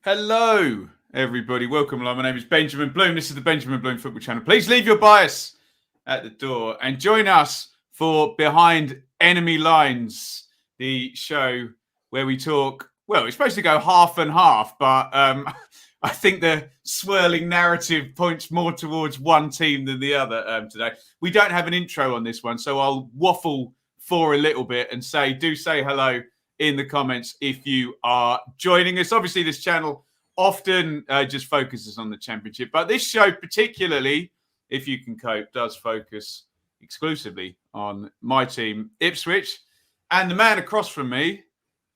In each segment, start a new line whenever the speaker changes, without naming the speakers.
Hello, everybody. Welcome along. My name is Benjamin Bloom. This is the Benjamin Bloom Football Channel. Please leave your bias at the door and join us for Behind Enemy Lines, the show where we talk. Well, it's supposed to go half and half, but I think the swirling narrative points more towards one team than the other today. We don't have an intro on this one, so I'll waffle for a little bit and do say hello in the comments if you are joining us. Obviously, this channel often just focuses on the Championship, but this show particularly, if you can cope, does focus exclusively on my team, Ipswich, and the man across from me,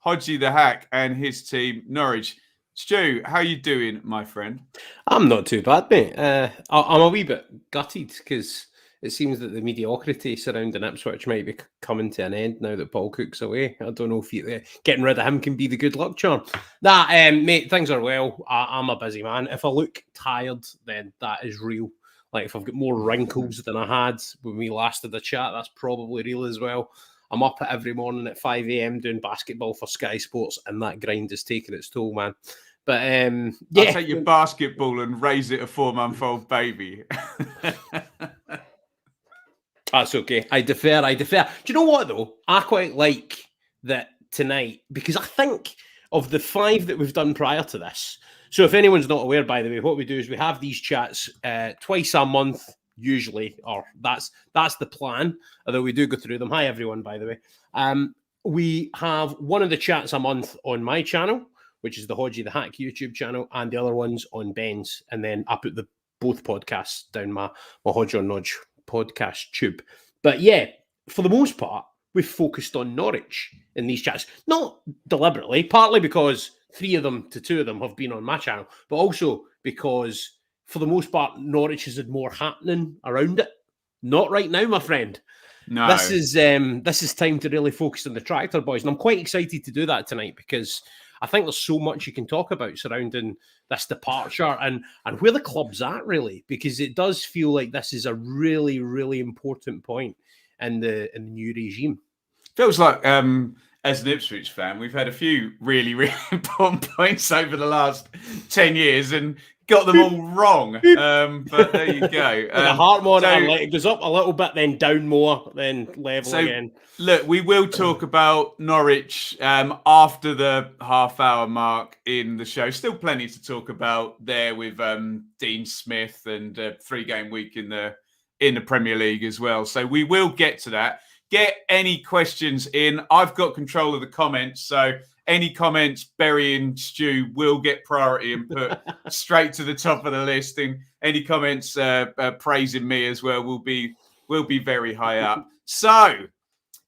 Hodgie the Hack, and his team, Norwich. Stu, how you doing, my friend?
I'm not too bad, mate. I'm a wee bit gutted because it seems that the mediocrity surrounding Ipswich might be coming to an end now that Paul Cook's away. I don't know if getting rid of him can be the good luck charm. Mate, things are well. I'm a busy man. If I look tired, then that is real. Like, if I've got more wrinkles than I had when we last did the chat, that's probably real as well. I'm up every morning at 5 a.m. doing basketball for Sky Sports, and that grind is taking its toll, man. But yeah,
I'll take your basketball and raise it a 4-month-old baby.
That's okay. I defer. Do you know what, though? I quite like that tonight because I think of the 5 that we've done prior to this. So if anyone's not aware, by the way, what we do is we have these chats twice a month, usually, or that's the plan, although we do go through them. Hi, everyone, by the way. We have one of the chats a month on my channel, which is the Hodgie the Hack YouTube channel, and the other one's on Ben's. And then I put both podcasts down my Hodge or Nodge podcast tube. But yeah, for the most part, we've focused on Norwich in these chats. Not deliberately, partly because 2 of them have been on my channel, but also because for the most part, Norwich has had more happening around it. Not right now, my friend.
No.
This is time to really focus on the tractor boys. And I'm quite excited to do that tonight because I think there's so much you can talk about surrounding this departure and where the club's at, really, because it does feel like this is a really, really important point in the new regime.
Feels like, as an Ipswich fan, we've had a few really, really important points over the last 10 years and got them all wrong. But there you go.
The heart monitor, it goes up a little bit, then down more, then level again.
Look, we will talk about Norwich after the half-hour mark in the show. Still plenty to talk about there with Dean Smith and a 3-game week in the Premier League as well. So we will get to that. Get any questions in. I've got control of the comments, so any comments burying Stu will get priority and put straight to the top of the list. And any comments praising me as well will be very high up. So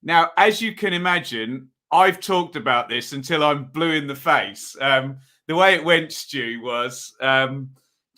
now, as you can imagine, I've talked about this until I'm blue in the face. The way it went, Stu, was, do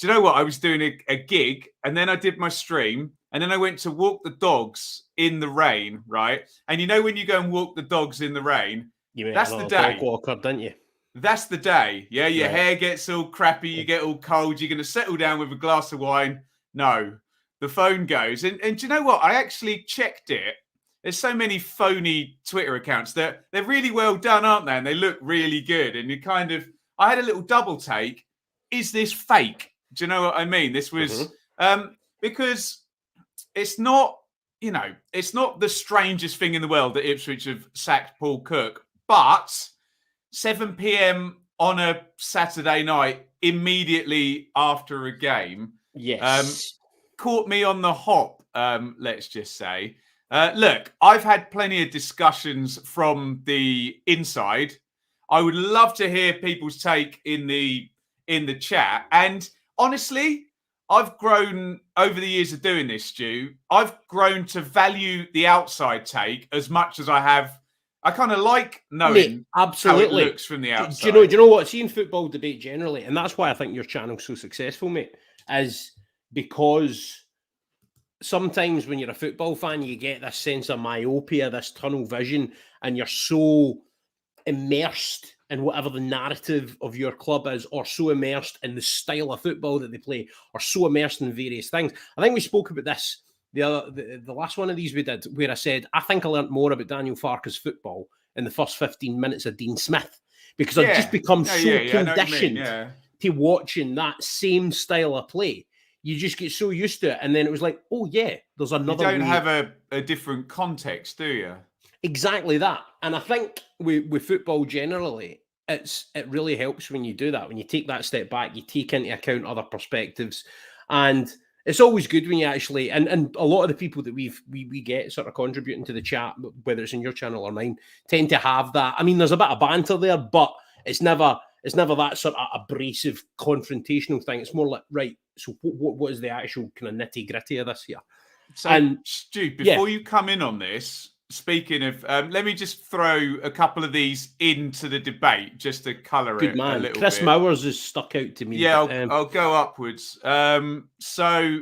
you know what? I was doing a gig, and then I did my stream, and then I went to walk the dogs in the rain, right? And you know when you go and walk the dogs in the rain, that's the day.
Dog walker, didn't you?
That's the day. Yeah, your hair gets all crappy, you get all cold, you're going to settle down with a glass of wine. No, the phone goes. And do you know what? I actually checked it. There's so many phony Twitter accounts that they're really well done, aren't they? And they look really good. And I had a little double take. Is this fake? Do you know what I mean? This was because it's not, it's not the strangest thing in the world that Ipswich have sacked Paul Cook, but 7 p.m. on a Saturday night, immediately after a game, caught me on the hop, let's just say. Look, I've had plenty of discussions from the inside. I would love to hear people's take in the chat. And honestly, I've grown over the years of doing this, Stu. I've grown to value the outside take as much as I have. I kind of like knowing how it looks from the outside.
Do you know what? Seeing football debate generally, and that's why I think your channel's so successful, mate, is because sometimes when you're a football fan, you get this sense of myopia, this tunnel vision, and you're so immersed in whatever the narrative of your club is, or so immersed in the style of football that they play, or so immersed in various things. I think we spoke about this the last one of these we did, where I said, I think I learned more about Daniel Farke's football in the first 15 minutes of Dean Smith, because I'd just become
I
so
know what you mean,
conditioned to watching that same style of play. You just get so used to it. And then it was like, oh, yeah, there's another way.
You don't have a different context, do you?
Exactly that. And I think with football generally, it really helps when you do that. When you take that step back, you take into account other perspectives. And it's always good when you actually, and a lot of the people that we get sort of contributing to the chat, whether it's in your channel or mine, tend to have that. I mean, there's a bit of banter there, but it's never that sort of abrasive, confrontational thing. It's more like, right, so what is the actual kind of nitty-gritty of this here?
So, Stu, before you come in on this, speaking of, let me just throw a couple of these into the debate just to colour it a little
Chris
bit.
Mowers is stuck out to me.
Yeah, I'll go upwards. So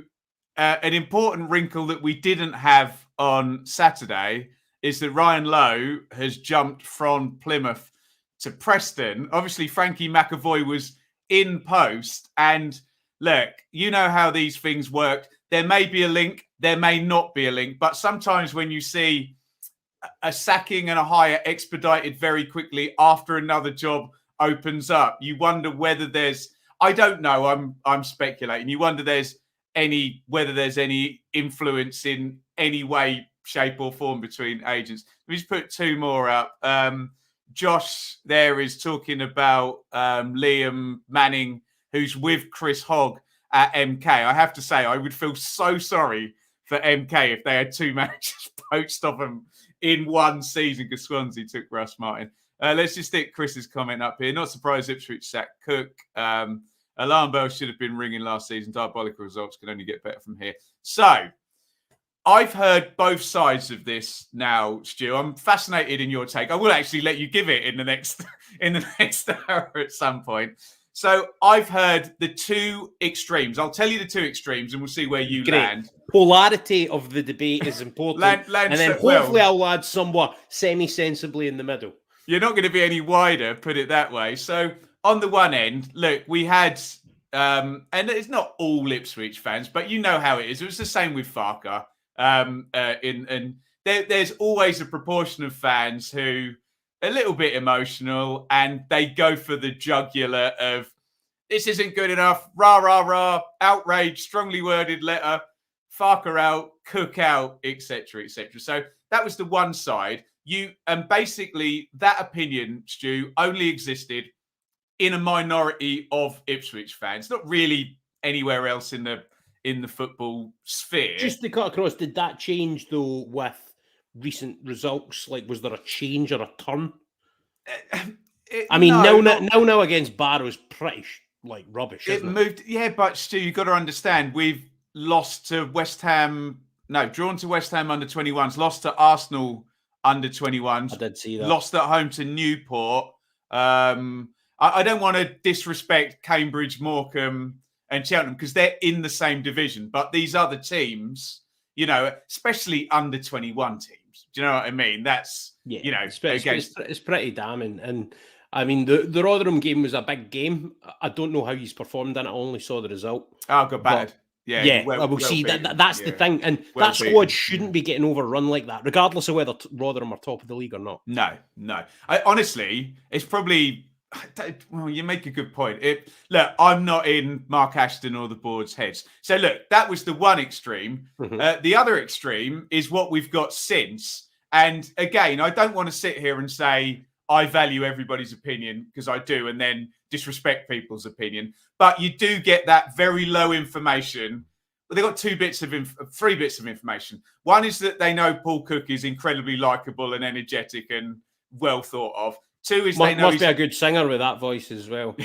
an important wrinkle that we didn't have on Saturday is that Ryan Lowe has jumped from Plymouth to Preston. Obviously, Frankie McAvoy was in post. And look, you know how these things work. There may be a link, there may not be a link. But sometimes when you see a sacking and a hire expedited very quickly after another job opens up, you wonder whether there's, I don't know, I'm speculating. You wonder whether there's any influence in any way, shape or form between agents. Let me just put two more up. Josh there is talking about Liam Manning, who's with Chris Hogg at MK. I have to say, I would feel so sorry for MK if they had two managers poached off them in one season because Swansea took Russ Martin. Let's just stick Chris's comment up here. Not surprised Ipswich sacked Cook. Alarm bells should have been ringing last season. Diabolical results can only get better from here. So, I've heard both sides of this now, Stu. I'm fascinated in your take. I will actually let you give it in the next hour at some point. So I've heard the two extremes. I'll tell you the two extremes, and we'll see where you land.
Polarity of the debate is important, and then hopefully I'll land somewhat semi-sensibly in the middle.
You're not going to be any wider, put it that way. So on the one end, look, we had, and it's not all Ipswich fans, but you know how it is. It was the same with Farker. There's always a proportion of fans who are a little bit emotional and they go for the jugular of this isn't good enough, rah, rah, rah, outrage, strongly worded letter, Farker out, Cook out, etc., etc. So that was the one side. And basically that opinion, Stu, only existed in a minority of Ipswich fans, not really anywhere else in the football sphere.
Just to cut across, did that change though with recent results? Like, was there a change or a turn? I mean, nil against Barrow's pretty rubbish.
It moved, yeah, but Stu, you've got to understand, we've lost to West Ham. No, drawn to West Ham under 21s, lost to Arsenal under 21s.
I did see that.
Lost at home to Newport. I don't want to disrespect Cambridge, Morecambe, and Cheltenham because they're in the same division. But these other teams, especially under 21 teams, do you know what I mean? That's,
it's pretty damning. And I mean, the Rotherham game was a big game. I don't know how he's performed in it. I only saw the result.
Oh, got bad.
We'll see. That's the thing. And that squad shouldn't be getting overrun like that, regardless of whether Rotherham are top of the league or not.
No. Honestly, it's probably... Well, you make a good point. Look, I'm not in Mark Ashton or the board's heads. So look, that was the one extreme. Mm-hmm. The other extreme is what we've got since. And again, I don't want to sit here and say I value everybody's opinion because I do, and then disrespect people's opinion. But you do get that very low information. Well, they've got three bits of information. One is that they know Paul Cook is incredibly likable and energetic and well thought of. Two is they know
must be a good singer with that voice as well.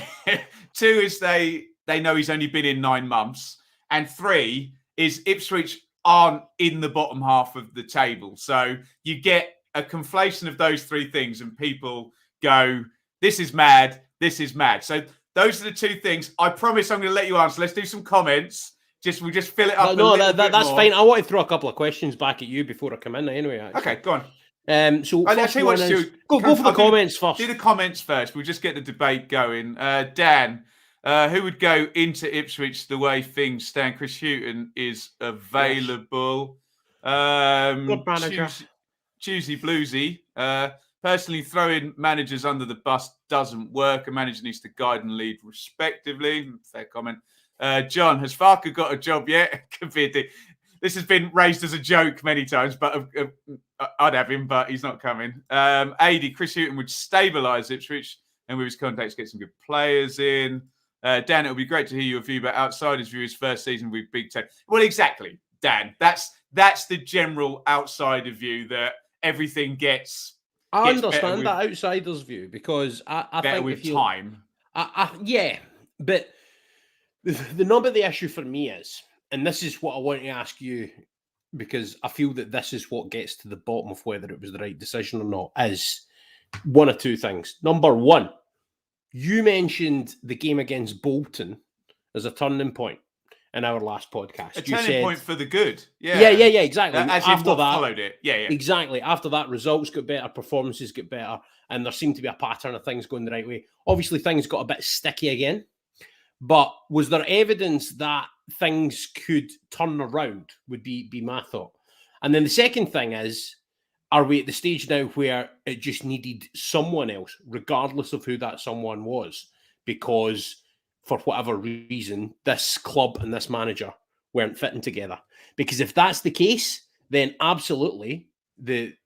Two is they know he's only been in 9 months. And three is Ipswich aren't in the bottom half of the table. So you get a conflation of those three things and people go, this is mad, this is mad. So those are the two things. I promise I'm going to let you answer. Let's do some comments. We'll just fill it up.
That's fine. I want to throw a couple of questions back at you before I come in anyway. Actually.
Okay, go on.
So I'll tell you what, Stu, go for the comments first.
Do the comments first. We'll just get the debate going. Dan, who would go into Ipswich the way things stand? Chris Houghton is available.
Good manager.
Choosy Bluesy. Personally, throwing managers under the bus doesn't work. A manager needs to guide and lead respectively. Fair comment. John, has Farker got a job yet? This has been raised as a joke many times, but I'd have him, but he's not coming. AD, Chris Hughton would stabilise Ipswich and with his contacts get some good players in. Dan, it would be great to hear your view about outsiders' view his first season with Big Ten. Well, exactly, Dan. That's the general outsider view that everything gets.
I understand that outsider's view because I think
with time.
Yeah, but the nub of the issue for me is, and this is what I want to ask you, because I feel that this is what gets to the bottom of whether it was the right decision or not, is one of two things. Number one, you mentioned the game against Bolton as a turning point in our last podcast.
A turning point for the good. Yeah,
exactly.
After that, followed it. Yeah.
Exactly. After that, results got better, performances get better, and there seemed to be a pattern of things going the right way. Obviously, things got a bit sticky again. But was there evidence that things could turn around, would be my thought. And then the second thing is, are we at the stage now where it just needed someone else, regardless of who that someone was, because for whatever reason, this club and this manager weren't fitting together? Because if that's the case, then absolutely the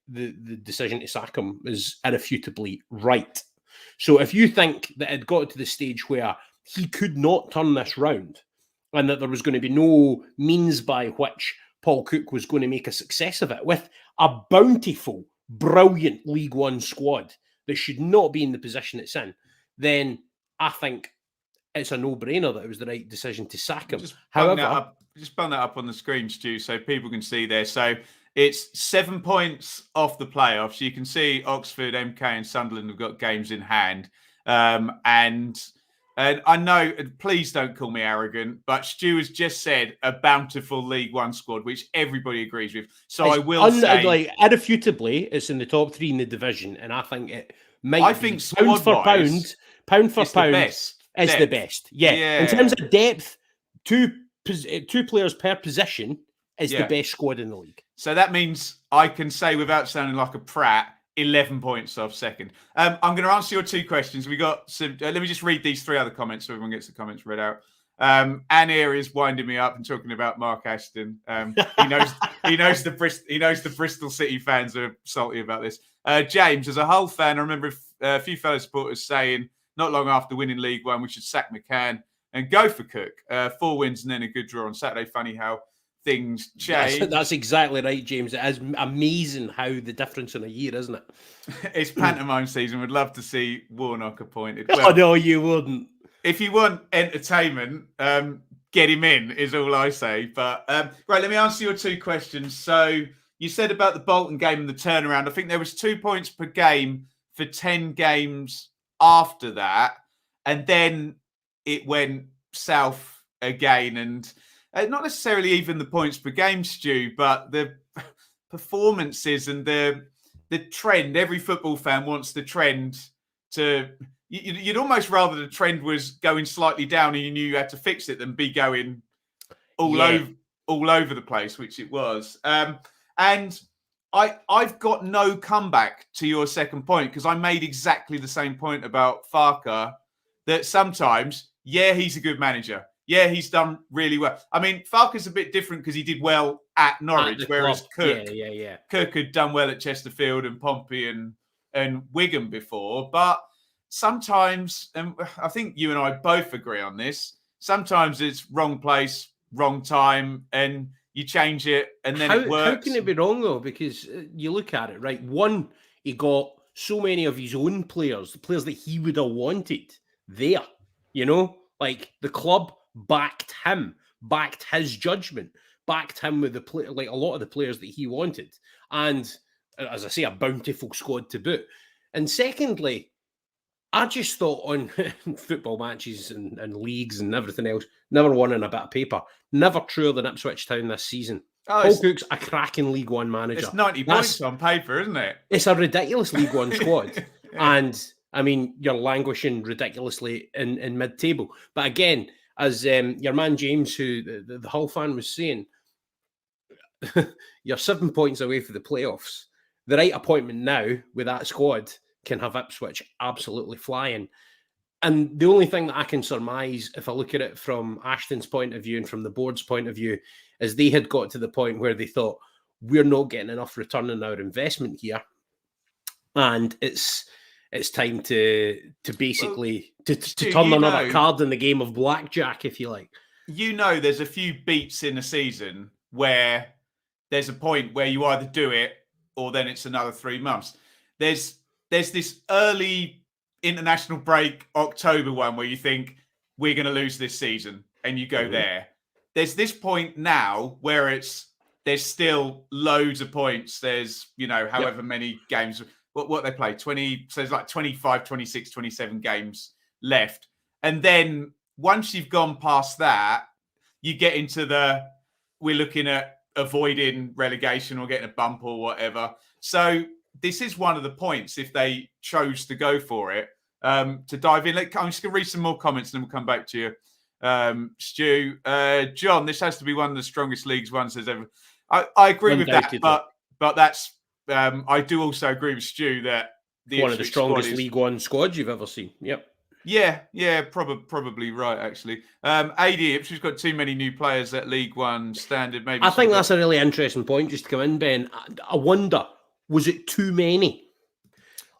decision to sack him is irrefutably right. So if you think that it got to the stage where he could not turn this round and that there was going to be no means by which Paul Cook was going to make a success of it with a bountiful, brilliant League One squad that should not be in the position it's in, then I think it's a no-brainer that it was the right decision to sack him.
Just bung that up on the screen, Stu, so people can see there. So it's 7 points off the playoffs. You can see Oxford, MK and Sunderland have got games in hand. And I know, please don't call me arrogant, but Stu has just said a bountiful League One squad, which everybody agrees with. So I will say,
like, irrefutably, it's in the top three in the division, and I think it might.
I think pound for pound,
is the best. Yeah. In terms of depth, two players per position is the best squad in the league.
So that means I can say, without sounding like a prat, 11 points off second. I'm going to answer your two questions. We got some. Let me just read these three other comments so everyone gets the comments read out. Anir is winding me up and talking about Mark Ashton. He knows the Bristol City fans are salty about this. James, as a Hull fan, I remember a few fellow supporters saying not long after winning League One we should sack McCann and go for Cook. 4 wins and then a good draw on Saturday. Funny how things change.
That's exactly right, James. It is amazing how the difference in a year, isn't it?
It's pantomime season. We'd love to see Warnock appointed.
Well, no, you wouldn't.
If you want entertainment, get him in, is all I say. But right, let me answer your two questions. So you said about the Bolton game and the turnaround. I think there was 2 points per game for 10 games after that. And then it went south again. And not necessarily even the points per game, Stu, but the performances and the trend. Every football fan wants the trend to... You'd almost rather the trend was going slightly down and you knew you had to fix it than be going all over the place, which it was. And I've got no comeback to your second point because I made exactly the same point about Farker, that sometimes, he's a good manager. Yeah, he's done really well. I mean, Farker's a bit different because he did well at Norwich, whereas Cook had done well at Chesterfield and Pompey and Wigan before. But sometimes, and I think you and I both agree on this, sometimes it's wrong place, wrong time, and you change it and then it works.
How can it be wrong, though? Because you look at it, right? One, he got so many of his own players, the players that he would have wanted there, like the club backed him, backed his judgment, backed him with a lot of the players that he wanted. And as I say, a bountiful squad to boot. And secondly, I just thought on football matches and leagues and everything else, never won in a bit of paper. Never truer than Ipswich Town this season. Paul Cook's a cracking League One manager.
It's 90 points on paper, isn't it?
It's a ridiculous League One squad. And, I mean, you're languishing ridiculously in mid-table. But again, as your man James, who the Hull fan was saying, you're 7 points away from the playoffs. the right appointment now with that squad can have Ipswich absolutely flying. And the only thing that I can surmise, if I look at it from Ashton's point of view and from the board's point of view, is they had got to the point where they thought, we're not getting enough return on our investment here. And it's time to basically to turn another card in the game of blackjack, if you like.
There's a few beats in the season where there's a point where you either do it or then it's another 3 months. There's this early international break October one where you think we're going to lose this season and you go there. There's this point now where there's still loads of points. There's, however many games, what they play, 20, so there's like 25, 26, 27 games left. And then once you've gone past that, you get into we're looking at avoiding relegation or getting a bump or whatever. So this is one of the points, if they chose to go for it, to dive in. I'm just going to read some more comments and then we'll come back to you. Stu, John, this has to be one of the strongest leagues one says ever. I agree with that, but that's I do also agree with Stu that
one of the strongest League One squads you've ever seen. Yep.
Yeah, probably right, actually. AD, Ipswich got too many new players at League One standard. Maybe
I think that's a really interesting point just to come in, Ben. I wonder, was it too many?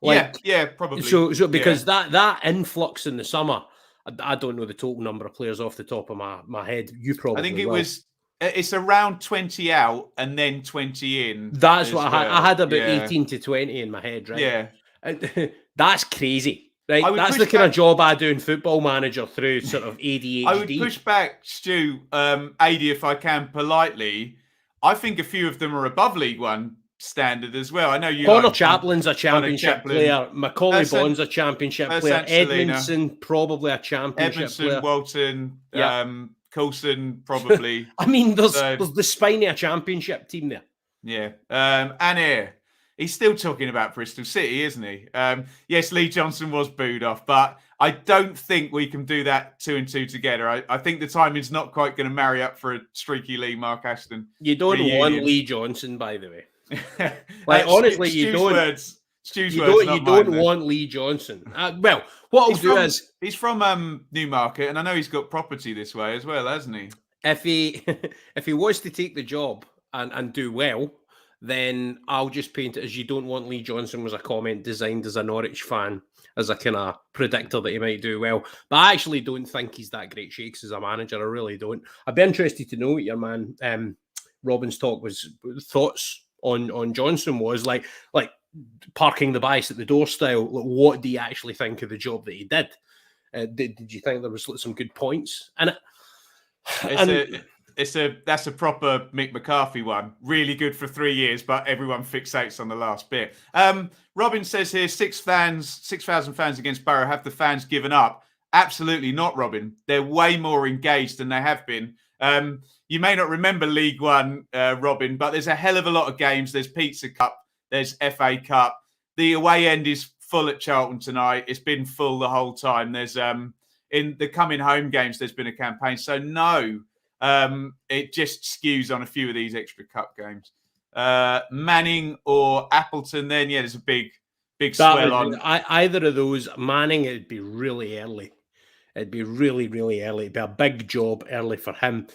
Yeah, probably.
So because that influx in the summer, I don't know the total number of players off the top of my head. You probably
I think it's around 20 out and then 20 in.
That's what I had about 18 to 20 in my head, right?
Yeah.
That's crazy. Right, that's the kind of job I do in Football Manager through sort of ADHD.
I would push back, Stu, AD, if I can, politely. I think a few of them are above League One standard as well. I know you.
Connor Chaplin's a championship player. Macaulay Bond's a championship player. Edmondson, probably a championship player.
Walton, Coulson, probably.
I mean, there's the spiny championship team there.
Yeah. Anir. He's still talking about Bristol City, isn't he? Yes, Lee Johnson was booed off, but I don't think we can do that 2 and 2 together. I think the timing's not quite going to marry up for a streaky Lee, Mark Ashton.
You don't want Lee Johnson, by the way. Honestly, you don't. You don't want Lee Johnson. Well, what I'll do is
he's from Newmarket, and I know he's got property this way as well, hasn't he?
If he was to take the job and do well, then I'll just paint it as you don't want Lee Johnson was a comment designed as a Norwich fan, as a kind of predictor that he might do well. But I actually don't think he's that great shakes as a manager. I really don't. I'd be interested to know what your man Robin's thoughts on Johnson was like parking the bias at the door style. Like, what do you actually think of the job that he did? Did you think there was some good points?
That's a proper Mick McCarthy one. Really good for 3 years, but everyone fixates on the last bit. Robin says here, 6,000 fans against Borough. Have the fans given up? Absolutely not, Robin. They're way more engaged than they have been. You may not remember League One, Robin, but there's a hell of a lot of games. There's Pizza Cup. There's FA Cup. The away end is full at Charlton tonight. It's been full the whole time. There's in the coming home games, there's been a campaign. So no. It just skews on a few of these extra cup games. Manning or Appleton, then there's a big swell on.
Either of those. Manning, it'd be really early. It'd be really, really early. It'd be a big job early for him.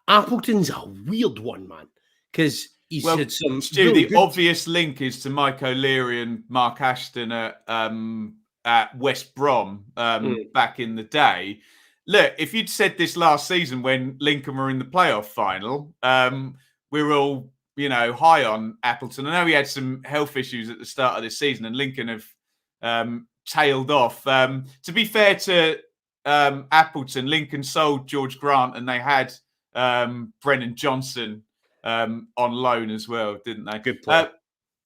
Appleton's a weird one, man, because he's had some.
Stu, the obvious link is to Mike O'Leary and Mark Ashton at West Brom back in the day. Look, if you'd said this last season when Lincoln were in the playoff final, we were all, high on Appleton. I know he had some health issues at the start of this season and Lincoln have tailed off. To be fair to Appleton, Lincoln sold George Grant and they had Brennan Johnson on loan as well, didn't they?
Good play.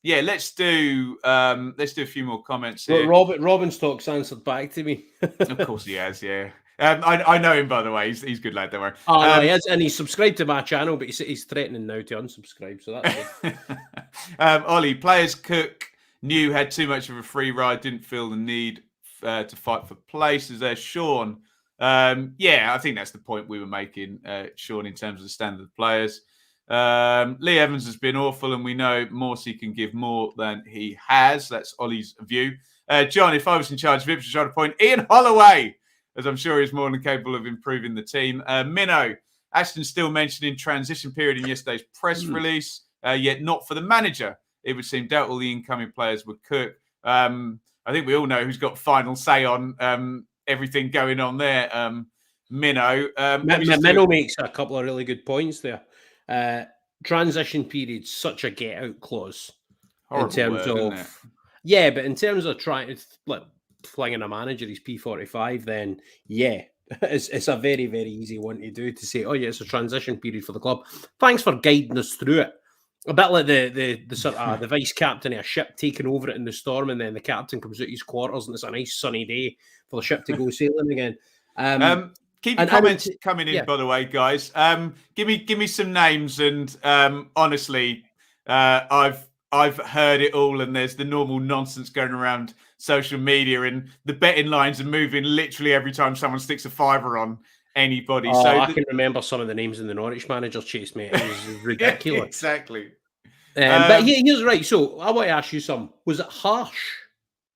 Let's do a few more comments here.
Robin's talk's answered back to me.
Of course he has, yeah. I know him, by the way. He's a good lad, don't worry.
No, he is, and he's subscribed to my channel, but he's threatening now to unsubscribe, so that's it.
Ollie, players Cook knew had too much of a free ride, didn't feel the need to fight for places there. Sean, I think that's the point we were making, Sean, in terms of the standard of players. Lee Evans has been awful, and we know Morsey can give more than he has. That's Ollie's view. John, if I was in charge of Ipswich, I'd appoint Ian Holloway, as I'm sure he's more than capable of improving the team. Minnow, Ashton still mentioning transition period in yesterday's press release, yet not for the manager. It would seem doubtful the incoming players would cook. I think we all know who's got final say on everything going on there. Minnow.
Minnow makes a couple of really good points there. Transition period's such a get-out clause.
Horrible
in terms
word,
of... Yeah, but in terms of trying to flinging a manager his P45, then yeah, it's a very, very easy one to do, to say, oh yeah, it's a transition period for the club. Thanks for guiding us through it. A bit like the sort of the vice captain of a ship taking over it in the storm, and then the captain comes out his quarters, and it's a nice sunny day for the ship to go sailing again.
Keep your comments coming in, by the way, guys. Give me some names, and honestly, I've heard it all, and there's the normal nonsense going around social media, and the betting lines are moving literally every time someone sticks a fiver on anybody.
Oh, so I can remember some of the names in the Norwich manager chase, mate. It was ridiculous.
Yeah, exactly.
But here's right. So I want to ask you some. Was it harsh?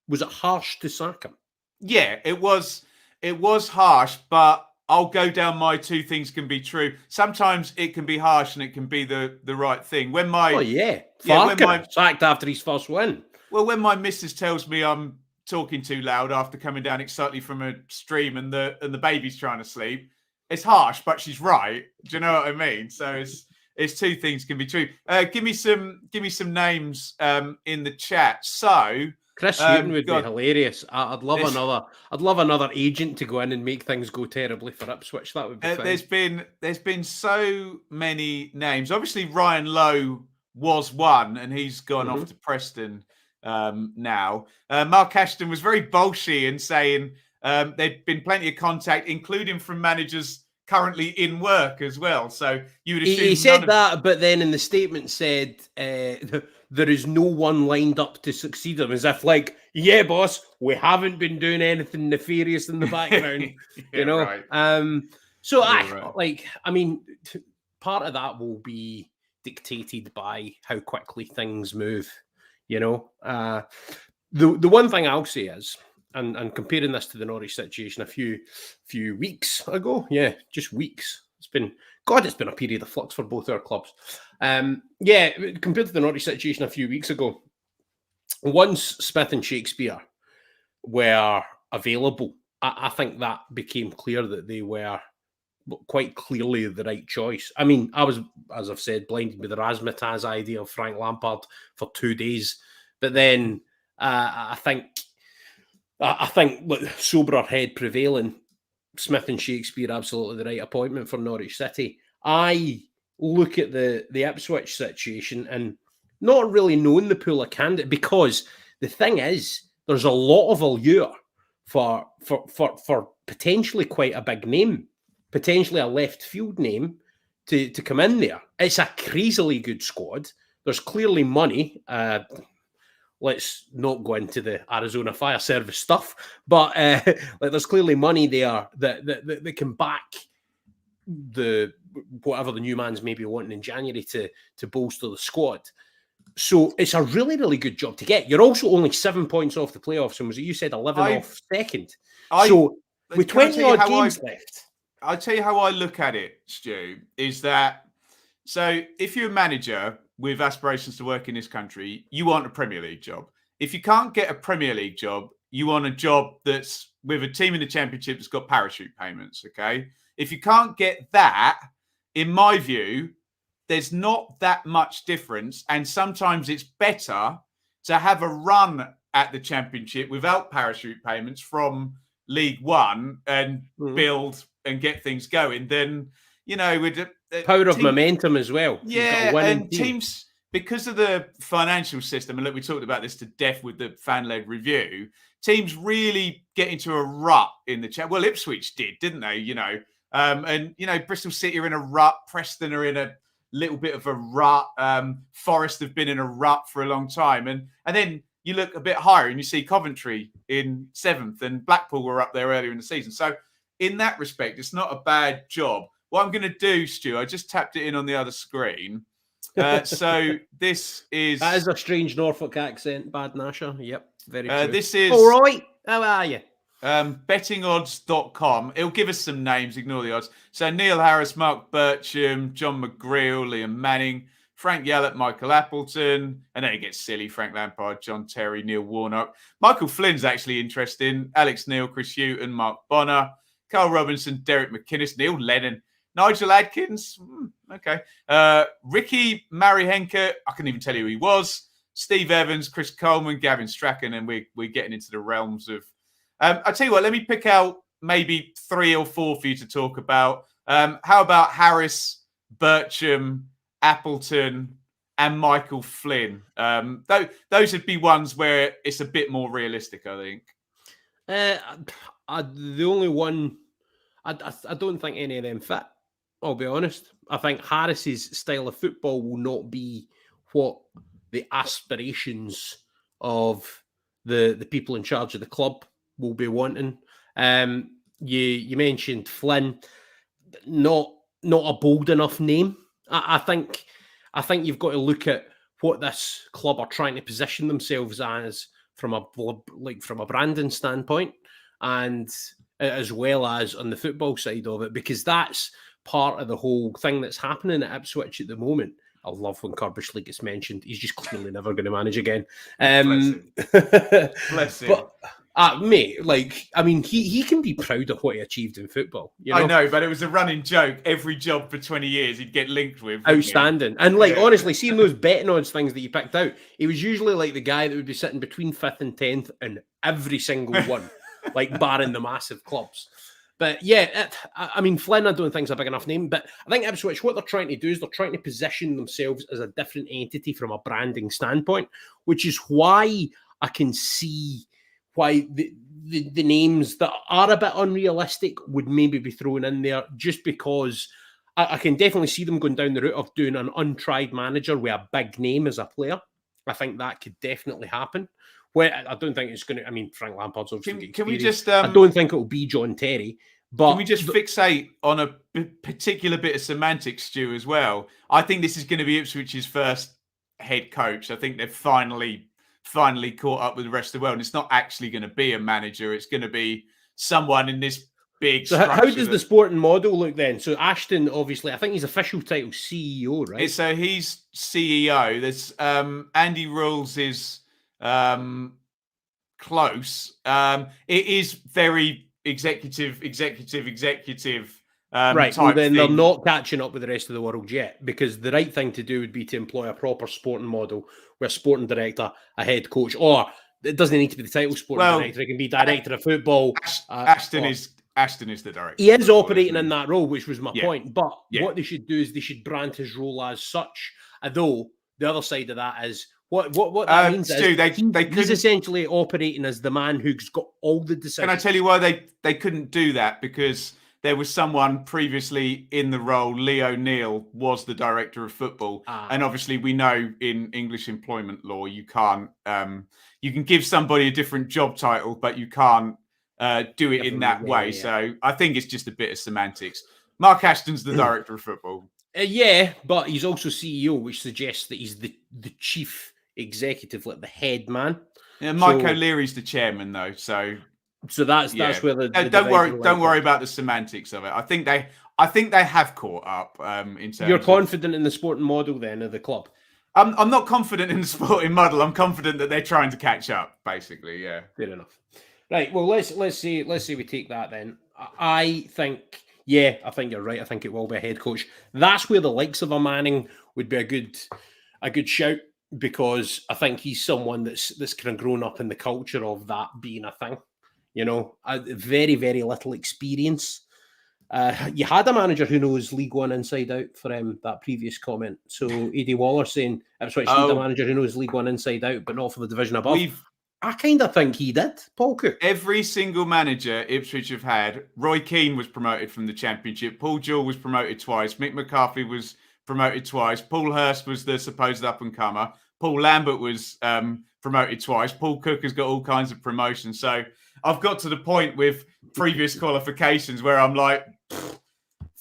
Was it harsh to sack him?
Yeah, it was. It was harsh, but I'll go down my two things can be true. Sometimes it can be harsh and it can be the right thing. When my
sacked after his first win.
Well, when my missus tells me I'm talking too loud after coming down excitedly from a stream and the baby's trying to sleep, it's harsh, but she's right. Do you know what I mean? So it's two things can be true. Give me some names in the chat. So
Chris Hughton would be hilarious. I'd love another agent to go in and make things go terribly for Ipswich. That would be fun.
There's been so many names. Obviously, Ryan Lowe was one, and he's gone off to Preston now. Mark Ashton was very bolshy in saying there'd been plenty of contact, including from managers currently in work as well. So you would assume
he said that, but then in the statement said there is no one lined up to succeed him, as if like, yeah, boss, we haven't been doing anything nefarious in the background, you know. Right. I mean, part of that will be dictated by how quickly things move, you know. The one thing I'll say is, and comparing this to the Norwich situation a few weeks ago, just weeks. It's been a period of flux for both our clubs. Compared to the Norwich situation a few weeks ago, once Smith and Shakespeare were available, I think that became clear that they were quite clearly the right choice. I mean, I was, as I've said, blinded by the razzmatazz idea of Frank Lampard for 2 days, but then I think with soberer head prevailing, Smith and Shakespeare absolutely the right appointment for Norwich City. I look at the Ipswich situation and not really knowing the pool of candidates, because the thing is, there's a lot of allure for potentially quite a big name, potentially a left field name to come in there. It's a crazily good squad. There's clearly money. Let's not go into the Arizona Fire Service stuff, but there's clearly money there that can back the whatever the new man's maybe wanting in January to bolster the squad. So it's a really, really good job to get. You're also only 7 points off the playoffs, and was it you said 11 off second? So with 20 odd games left.
I'll tell you how I look at it, Stu, is that so if you're a manager with aspirations to work in this country, you want a Premier League job. If you can't get a Premier League job, you want a job that's with a team in the Championship that's got parachute payments, okay? If you can't get that, in my view, there's not that much difference. And sometimes it's better to have a run at the Championship without parachute payments from League One and build and get things going than, you know, with
power of momentum as well.
Yeah, and teams, because of the financial system, and look, we talked about this to death with the fan-led review, teams really get into a rut in the chat. Well, Ipswich did, didn't they? You know, and, you know, Bristol City are in a rut. Preston are in a little bit of a rut. Forest have been in a rut for a long time. And then you look a bit higher and you see Coventry in 7th, and Blackpool were up there earlier in the season. So in that respect, it's not a bad job. what I'm going to do, Stu, I just tapped it in on the other screen. So this is...
That is a strange Norfolk accent, Bad Nasher. Yep, very true.
This is...
All right. How are you?
Bettingodds.com. It'll give us some names. Ignore the odds. So Neil Harris, Mark Bircham, John McGreal, Liam Manning, Frank Yallett, Michael Appleton, and then it gets silly. Frank Lampard, John Terry, Neil Warnock. Michael Flynn's actually interesting. Alex Neil, Chris Hughton, Mark Bonner, Carl Robinson, Derek McInnes, Neil Lennon, Nigel Adkins. Okay. Ricky Marihenke. I couldn't even tell you who he was. Steve Evans, Chris Coleman, Gavin Strachan, and we're getting into the realms of... I'll tell you what, let me pick out maybe 3 or 4 for you to talk about. How about Harris, Bircham, Appleton, and Michael Flynn? Those would be ones where it's a bit more realistic, I think.
The only one, I don't think any of them fit, I'll be honest. I think Harris's style of football will not be what the aspirations of the people in charge of the club will be wanting. You mentioned Flynn, not a bold enough name. I think you've got to look at what this club are trying to position themselves as from a branding standpoint, and as well as on the football side of it, because that's part of the whole thing that's happening at Ipswich at the moment. I love when Kirby gets mentioned. He's just clearly never going to manage again.
Bless him.
But mate, he can be proud of what he achieved in football. You know?
I know, but it was a running joke. Every job for 20 years he'd get linked with.
Outstanding. And honestly, seeing those betting odds things that you picked out, he was usually like the guy that would be sitting between 5th and 10th in every single one, barring the massive clubs. But yeah, Flynn, I don't think is a big enough name. But I think Ipswich, what they're trying to do is they're trying to position themselves as a different entity from a branding standpoint, which is why I can see why the names that are a bit unrealistic would maybe be thrown in there, just because I can definitely see them going down the route of doing an untried manager with a big name as a player. I think that could definitely happen. Where I don't think it's going to... Frank Lampard's obviously...
Can we just...
I don't think it'll be John Terry, but...
Can we just fixate on a particular bit of semantics, Stu, as well? I think this is going to be Ipswich's first head coach. I think they've finally caught up with the rest of the world. And it's not actually going to be a manager. It's going to be someone in this big
structure. So how does the sporting model look then? So Ashton, obviously, I think his official title CEO, right?
So he's CEO. There's Andy Rules is... close. It is very executive.
Right. Well, then they're not catching up with the rest of the world yet, because the right thing to do would be to employ a proper sporting model where a sporting director, a head coach, or it doesn't need to be the title sporting director. It can be director of football.
Ashton is the director.
He is operating in that role, which was my point. But what they should do is they should brand his role as such. Although the other side of that is, what that means
Stu,
is he's essentially operating as the man who's got all the decisions.
Can I tell you why they couldn't do that? Because there was someone previously in the role. Lee O'Neill was the director of football. And obviously we know in English employment law, you can't, you can give somebody a different job title, but you can't do it in that way. Yeah. So I think it's just a bit of semantics. Mark Ashton's the director of football.
But he's also CEO, which suggests that he's the chief executive, like the head man.
Yeah, Mike O'Leary's the chairman, though. So
that's where the
don't worry about the semantics of it. I think they have caught up. In terms,
you're confident in the sporting model then of the club.
I'm not confident in the sporting model. I'm confident that they're trying to catch up. Basically, yeah.
Fair enough. Right. Well, let's say we take that then. I think you're right. I think it will be a head coach. That's where the likes of a Manning would be a good shout, because I think he's someone that's kind of grown up in the culture of that being a thing. You know, very, very little experience. You had a manager who knows League One inside out for that previous comment. So Eddie Waller saying Ipswich need a manager who knows League One inside out, but not for the division above. I kind of think he did, Paul Cook.
Every single manager Ipswich have had, Roy Keane was promoted from the Championship. Paul Jewell was promoted twice. Mick McCarthy was promoted twice. Paul Hurst was the supposed up-and-comer. Paul Lambert was promoted twice. Paul Cook has got all kinds of promotions. So I've got to the point with previous qualifications where I'm like,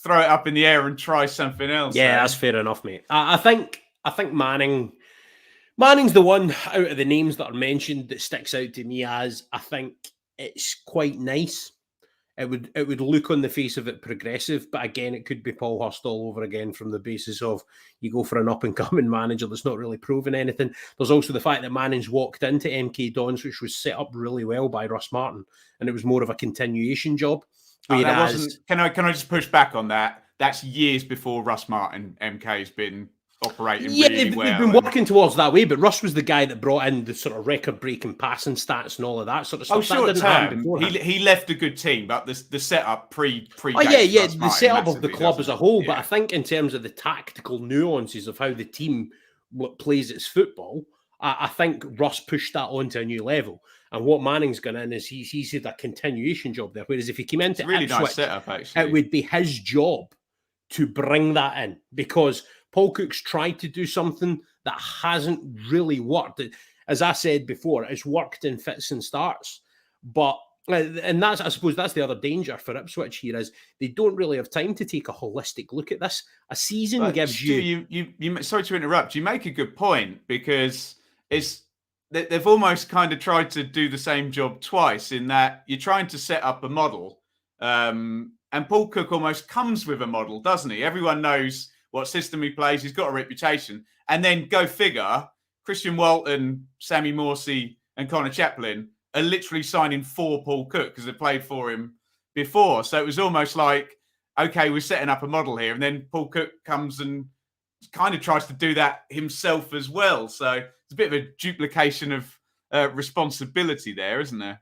throw it up in the air and try something else.
Yeah, that's fair enough, mate. I think Manning's the one out of the names that are mentioned that sticks out to me as I think it's quite nice. It would look on the face of it progressive, but again, it could be Paul Hurst all over again from the basis of you go for an up-and-coming manager that's not really proven anything. There's also the fact that Manning's walked into MK Dons, which was set up really well by Russ Martin, and it was more of a continuation job.
Whereas, can I just push back on that? That's years before Russ Martin MK's been operating really well.
They've been working towards that way, but Russ was the guy that brought in the sort of record-breaking passing stats and all of that sort of stuff.
Oh, short term, he left a good team, but the setup pre
the setup of the club as a whole. Yeah. But I think in terms of the tactical nuances of how the team plays its football, I think Russ pushed that onto a new level. And what Manning's gone in is he's had a continuation job there. Whereas if he came into
really
Ipswich,
nice setup, actually,
it would be his job to bring that in, because Paul Cook's tried to do something that hasn't really worked. As I said before, it's worked in fits and starts. But, and that's, I suppose that's the other danger for Ipswich here, is they don't really have time to take a holistic look at this. A season gives
you... Sorry to interrupt. You make a good point, because they've almost kind of tried to do the same job twice, in that you're trying to set up a model. And Paul Cook almost comes with a model, doesn't he? Everyone knows what system he plays. He's got a reputation. And then go figure, Christian Walton, Sammy Morsey and Connor Chaplin are literally signing for Paul Cook because they played for him before. So it was almost like, okay, we're setting up a model here. And then Paul Cook comes and kind of tries to do that himself as well. So it's a bit of a duplication of responsibility there, isn't there?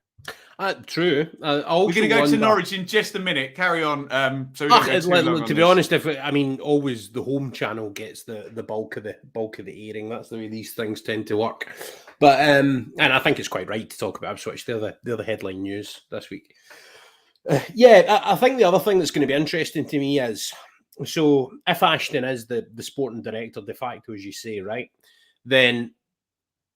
True.
We're going to go to Norwich in just a minute. Carry on.
To be honest, always the home channel gets the bulk of the airing. That's the way these things tend to work. But and I think it's quite right to talk about Ipswich. They're the headline news this week. I think the other thing that's going to be interesting to me is, so if Ashton is the sporting director de facto, as you say, right, then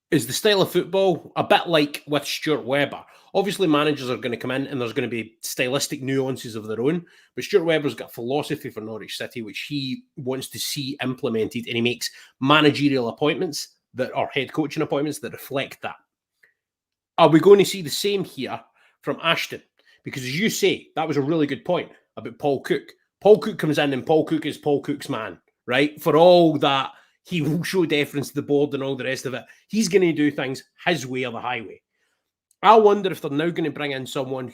is the style of football a bit like with Stuart Webber? Obviously, managers are going to come in and there's going to be stylistic nuances of their own. But Stuart Webber's got a philosophy for Norwich City, which he wants to see implemented, and he makes managerial appointments that are head coaching appointments that reflect that. Are we going to see the same here from Ashton? Because as you say, that was a really good point about Paul Cook. Paul Cook comes in and Paul Cook is Paul Cook's man, right? For all that, he will show deference to the board and all the rest of it. He's going to do things his way or the highway. I wonder if they're now going to bring in someone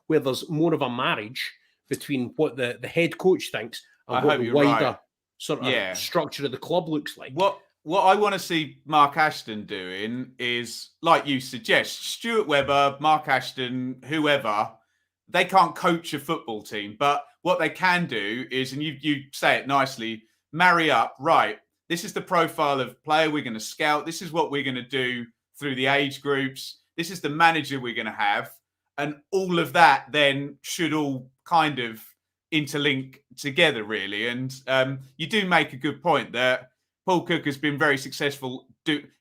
where there's more of a marriage between what the head coach thinks and what the wider sort of structure of the club looks like.
What I want to see Mark Ashton doing is, like you suggest, Stuart Webber, Mark Ashton, whoever, they can't coach a football team. But what they can do is, and you say it nicely, marry up, right, this is the profile of player we're going to scout. This is what we're going to do through the age groups. This is the manager we're going to have. And all of that then should all kind of interlink together, really. And you do make a good point that Paul Cook has been very successful.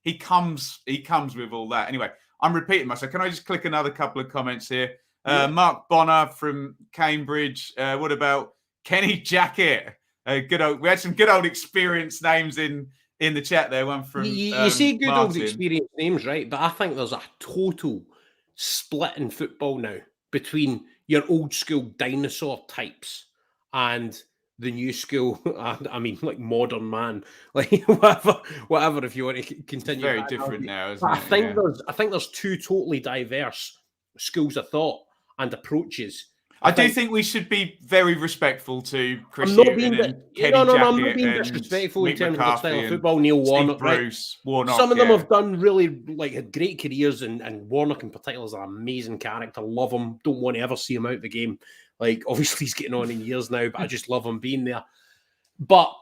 He comes with all that. Anyway, I'm repeating myself. Can I just click another couple of comments here? Mark Bonner from Cambridge. What about Kenny Jackett? We had some good old experienced names in the chat there. One from
you see good
Martin.
Old experienced names, right? But I think there's a total split in football now between your old school dinosaur types and the new school. I mean, like modern man, like whatever. If you want to continue,
it's very different now. Isn't
I think there's two totally diverse schools of thought and approaches.
I do think we should be very respectful to Krissy.
I'm not being disrespectful in terms of the style of football. Neil Warnock,
Bruce, Warnock.
Some of them have done really had great careers, and Warnock in particular is an amazing character. Love him. Don't want to ever see him out the game. Like, obviously he's getting on in years now, but I just love him being there. But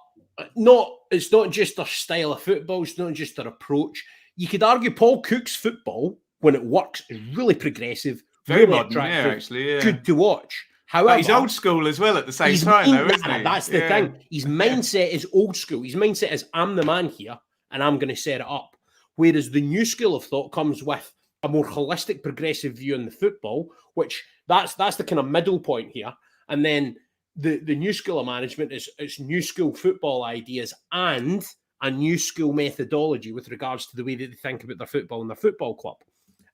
it's not just their style of football. It's not just their approach. You could argue Paul Cook's football, when it works, is really progressive.
Very modern, actually,
good to watch. However,
but he's old school as well at the same time, though, isn't he?
That's the thing. His mindset is old school. His mindset is, I'm the man here, and I'm going to set it up. Whereas the new school of thought comes with a more holistic, progressive view on the football, which that's the kind of middle point here. And then the new school of management is it's new school football ideas and a new school methodology with regards to the way that they think about their football and their football club.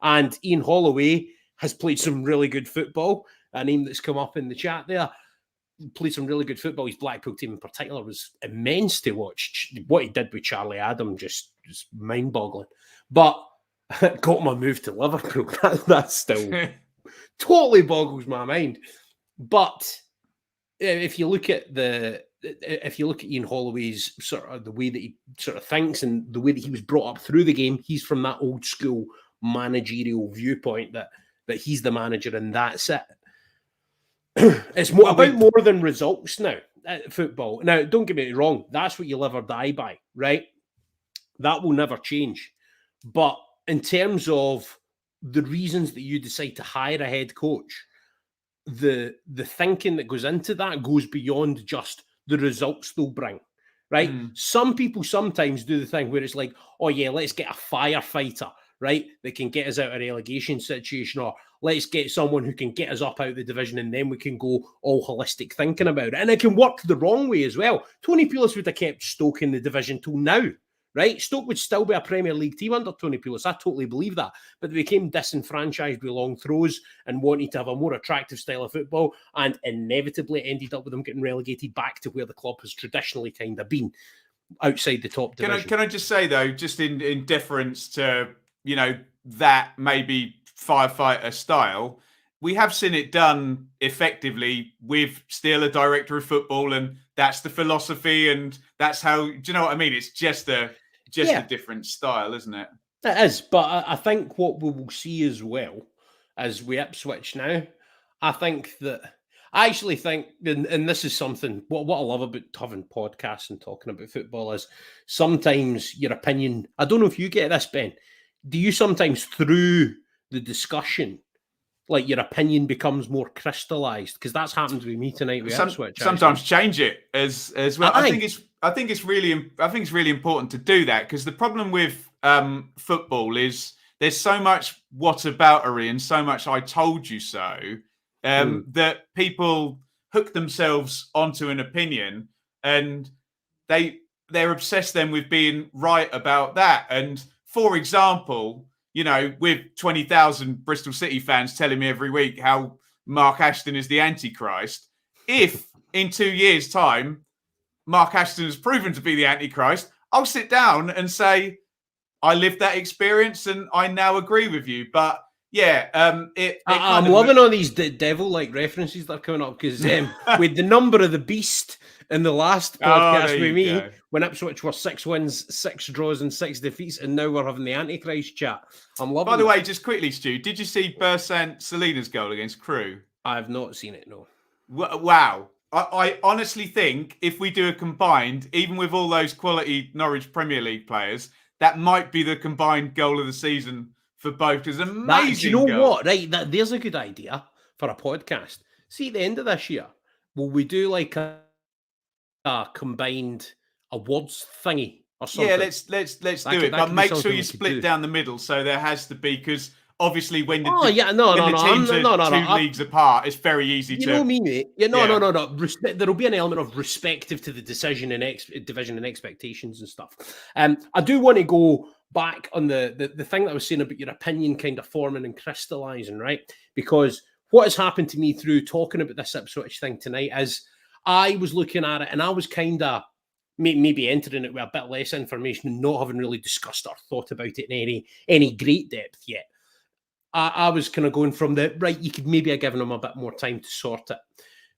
And Ian Holloway has played some really good football. A name that's come up in the chat there. Played some really good football. His Blackpool team in particular was immense to watch. What he did with Charlie Adam just mind-boggling. But got him a move to Liverpool. That's still totally boggles my mind. But if you look at Ian Holloway's sort of the way that he sort of thinks and the way that he was brought up through the game, he's from that old school managerial viewpoint that he's the manager and that's it. It's more than results now at football. Now, don't get me wrong, that's what you live or die by, right? That will never change. But in terms of the reasons that you decide to hire a head coach, the thinking that goes into that goes beyond just the results they'll bring, right? Some people sometimes do the thing where it's like, oh yeah, let's get a firefighter, right, that can get us out of a relegation situation, or let's get someone who can get us up out of the division and then we can go all holistic thinking about it. And it can work the wrong way as well. Tony Pulis would have kept Stoke in the division till now, right? Stoke would still be a Premier League team under Tony Pulis. I totally believe that. But they became disenfranchised with long throws and wanted to have a more attractive style of football, and inevitably ended up with them getting relegated back to where the club has traditionally kind of been, outside the top division.
Can I just say, though, just in deference to, that maybe firefighter style, we have seen it done effectively with still a director of football, and that's the philosophy, and that's how, do you know what I mean? It's just a different style, isn't it?
It is, but I think what we will see as well as we Ipswich now, I actually think, and this is something, what I love about having podcasts and talking about football is sometimes your opinion, I don't know if you get this, Ben, do you sometimes through the discussion, like your opinion becomes more crystallised? Because that's happened with me tonight with Ipswich.
Sometimes change it as well. I think it's really important to do that, because the problem with football is there's so much whataboutery and so much I told you so that people hook themselves onto an opinion and they're obsessed then with being right about that. And for example, with 20,000 Bristol City fans telling me every week how Mark Ashton is the Antichrist, if in 2 years' time Mark Ashton has proven to be the Antichrist, I'll sit down and say, I lived that experience and I now agree with you. But yeah, I'm
loving all these devil-like references that are coming up, because with the number of the beast in the last podcast with me, when Ipswich were 6 wins, 6 draws and 6 defeats, and now we're having the Antichrist chat. I'm loving it.
By the way, just quickly, Stu, did you see Bersant Selena's goal against Crewe?
I have not seen it, no.
Wow. I honestly think if we do a combined, even with all those quality Norwich Premier League players, that might be the combined goal of the season for both. It's amazing.
Do you know what? Right, there's a good idea for a podcast. See, at the end of this year, will we do like a combined awards thingy or something?
Yeah, let's do it. But make sure you split down the middle. So there has to be, because obviously when the teams are 2 leagues apart, it's very easy to.
You know me, mate. Yeah, no. There'll be an element of respective to the decision and division and expectations and stuff. I do want to go back on the thing that I was saying about your opinion kind of forming and crystallising, right? Because what has happened to me through talking about this Ipswich thing tonight is I was looking at it and I was kind of maybe entering it with a bit less information and not having really discussed or thought about it in any great depth yet. I was kind of going from you could maybe have given them a bit more time to sort it.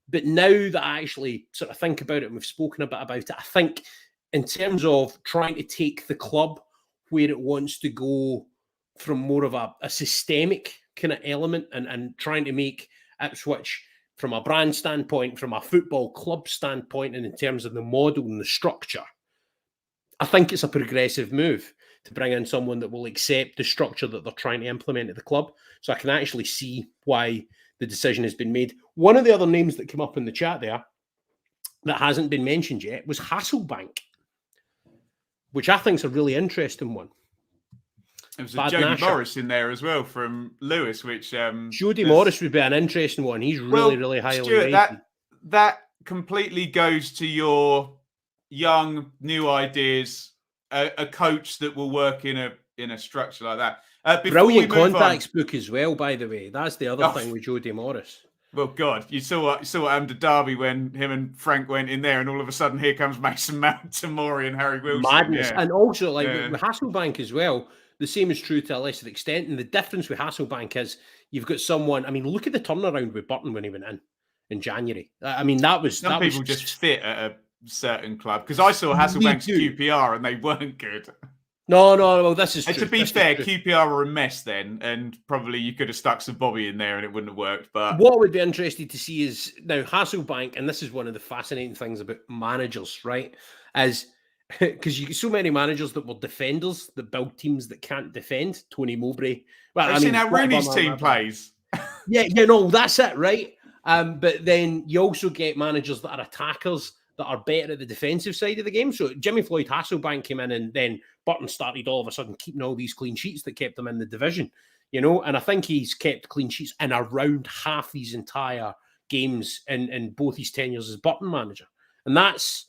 But now that I actually sort of think about it and we've spoken a bit about it, I think in terms of trying to take the club where it wants to go from more of a systemic kind of element and trying to make Ipswich from a brand standpoint, from a football club standpoint, and in terms of the model and the structure, I think it's a progressive move to bring in someone that will accept the structure that they're trying to implement at the club. So I can actually see why the decision has been made. One of the other names that came up in the chat there that hasn't been mentioned yet was Hasselbank, which I think is a really interesting one.
There was a Jody Morris in there as well from Lewis, which...
Jody Morris would be an interesting one. He's really highly rated.
That completely goes to your young, new ideas, a coach that will work in a structure like that.
Brilliant contacts book as well, by the way. That's the other
Oh.
thing with Jody Morris.
Well, God, you saw what happened to Derby when him and Frank went in there, and all of a sudden here comes Mason Mount, Tamori, and Harry Wilson.
Madness.
Yeah.
And also, like with Hasselbank as well, the same is true to a lesser extent. And the difference with Hasselbank is you've got someone. I mean, look at the turnaround with Burton when he went in January. I mean, that was
some people just fit at a certain club, because I saw Hasselbank's QPR and they weren't good.
No. Well, this is true.
To be fair, QPR were a mess then, and probably you could have stuck some Bobby in there and it wouldn't have worked. But
what would be interesting to see is now Hasselbank, and this is one of the fascinating things about managers, right? Is because you get so many managers that were defenders that build teams that can't defend. Tony Mowbray. Well,
I've seen how Rooney's team plays.
No, that's it, right? But then you also get managers that are attackers that are better at the defensive side of the game. So Jimmy Floyd Hasselbank came in, and then Burton started all of a sudden keeping all these clean sheets that kept them in the division, and I think he's kept clean sheets in around half these entire games in both his tenures as Burton manager. And that's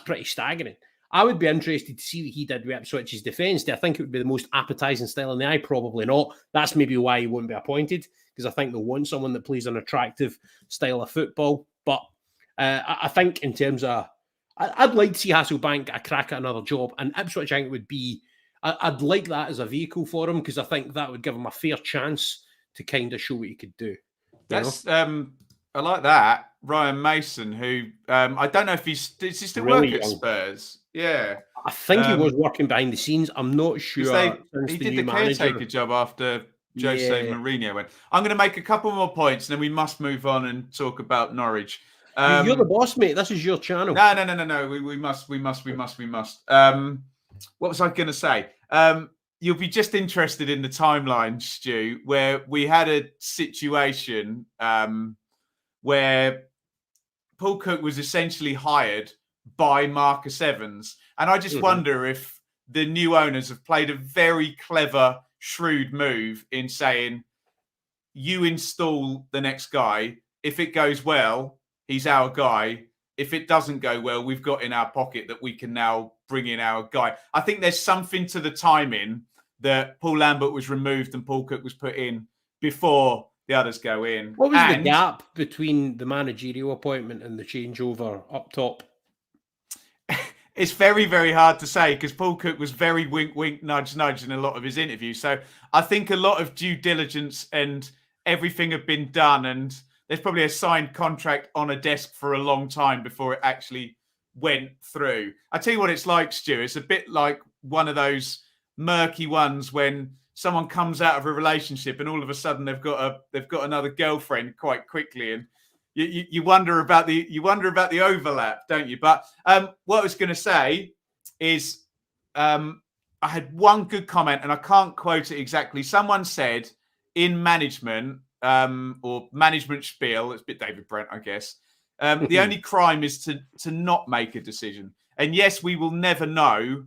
pretty staggering. I would be interested to see what he did with Ipswich's defence. Do I think it would be the most appetising style in the eye? Probably not. That's maybe why he won't be appointed, because I think they'll want someone that plays an attractive style of football. But I think in terms of, I'd like to see Hasselbank a crack at another job, and Ipswich, I think, would be, I'd like that as a vehicle for him, because I think that would give him a fair chance to kind of show what he could do.
That's I like that. Ryan Mason, who I don't know if does he still
really
work at Spurs? Yeah,
I think he was working behind the scenes. I'm not sure.
He did the caretaker job after Jose Mourinho went. I'm going to make a couple more points, and then we must move on and talk about Norwich.
You're the boss, mate. This is your channel.
No. We must. What was I going to say? You'll be just interested in the timeline, Stu, where we had a situation where Paul Cook was essentially hired by Marcus Evans. And I just wonder if the new owners have played a very clever, shrewd move in saying, you install the next guy. If it goes well, he's our guy. If it doesn't go well, we've got in our pocket that we can now bring in our guy. I think there's something to the timing that Paul Lambert was removed and Paul Cook was put in before the others go in.
What was the gap between the managerial appointment and the changeover up top?
It's very, very hard to say, because Paul Cook was very wink, wink, nudge, nudge in a lot of his interviews. So I think a lot of due diligence and everything had been done, and there's probably a signed contract on a desk for a long time before it actually went through. I tell you what it's like, Stu. It's a bit like one of those murky ones when someone comes out of a relationship and all of a sudden they've got another girlfriend quite quickly, and you wonder about the overlap, don't you? But what I was going to say is I had one good comment, and I can't quote it exactly. Someone said in management or management spiel, it's a bit David Brent, I guess. The only crime is to not make a decision. And yes, we will never know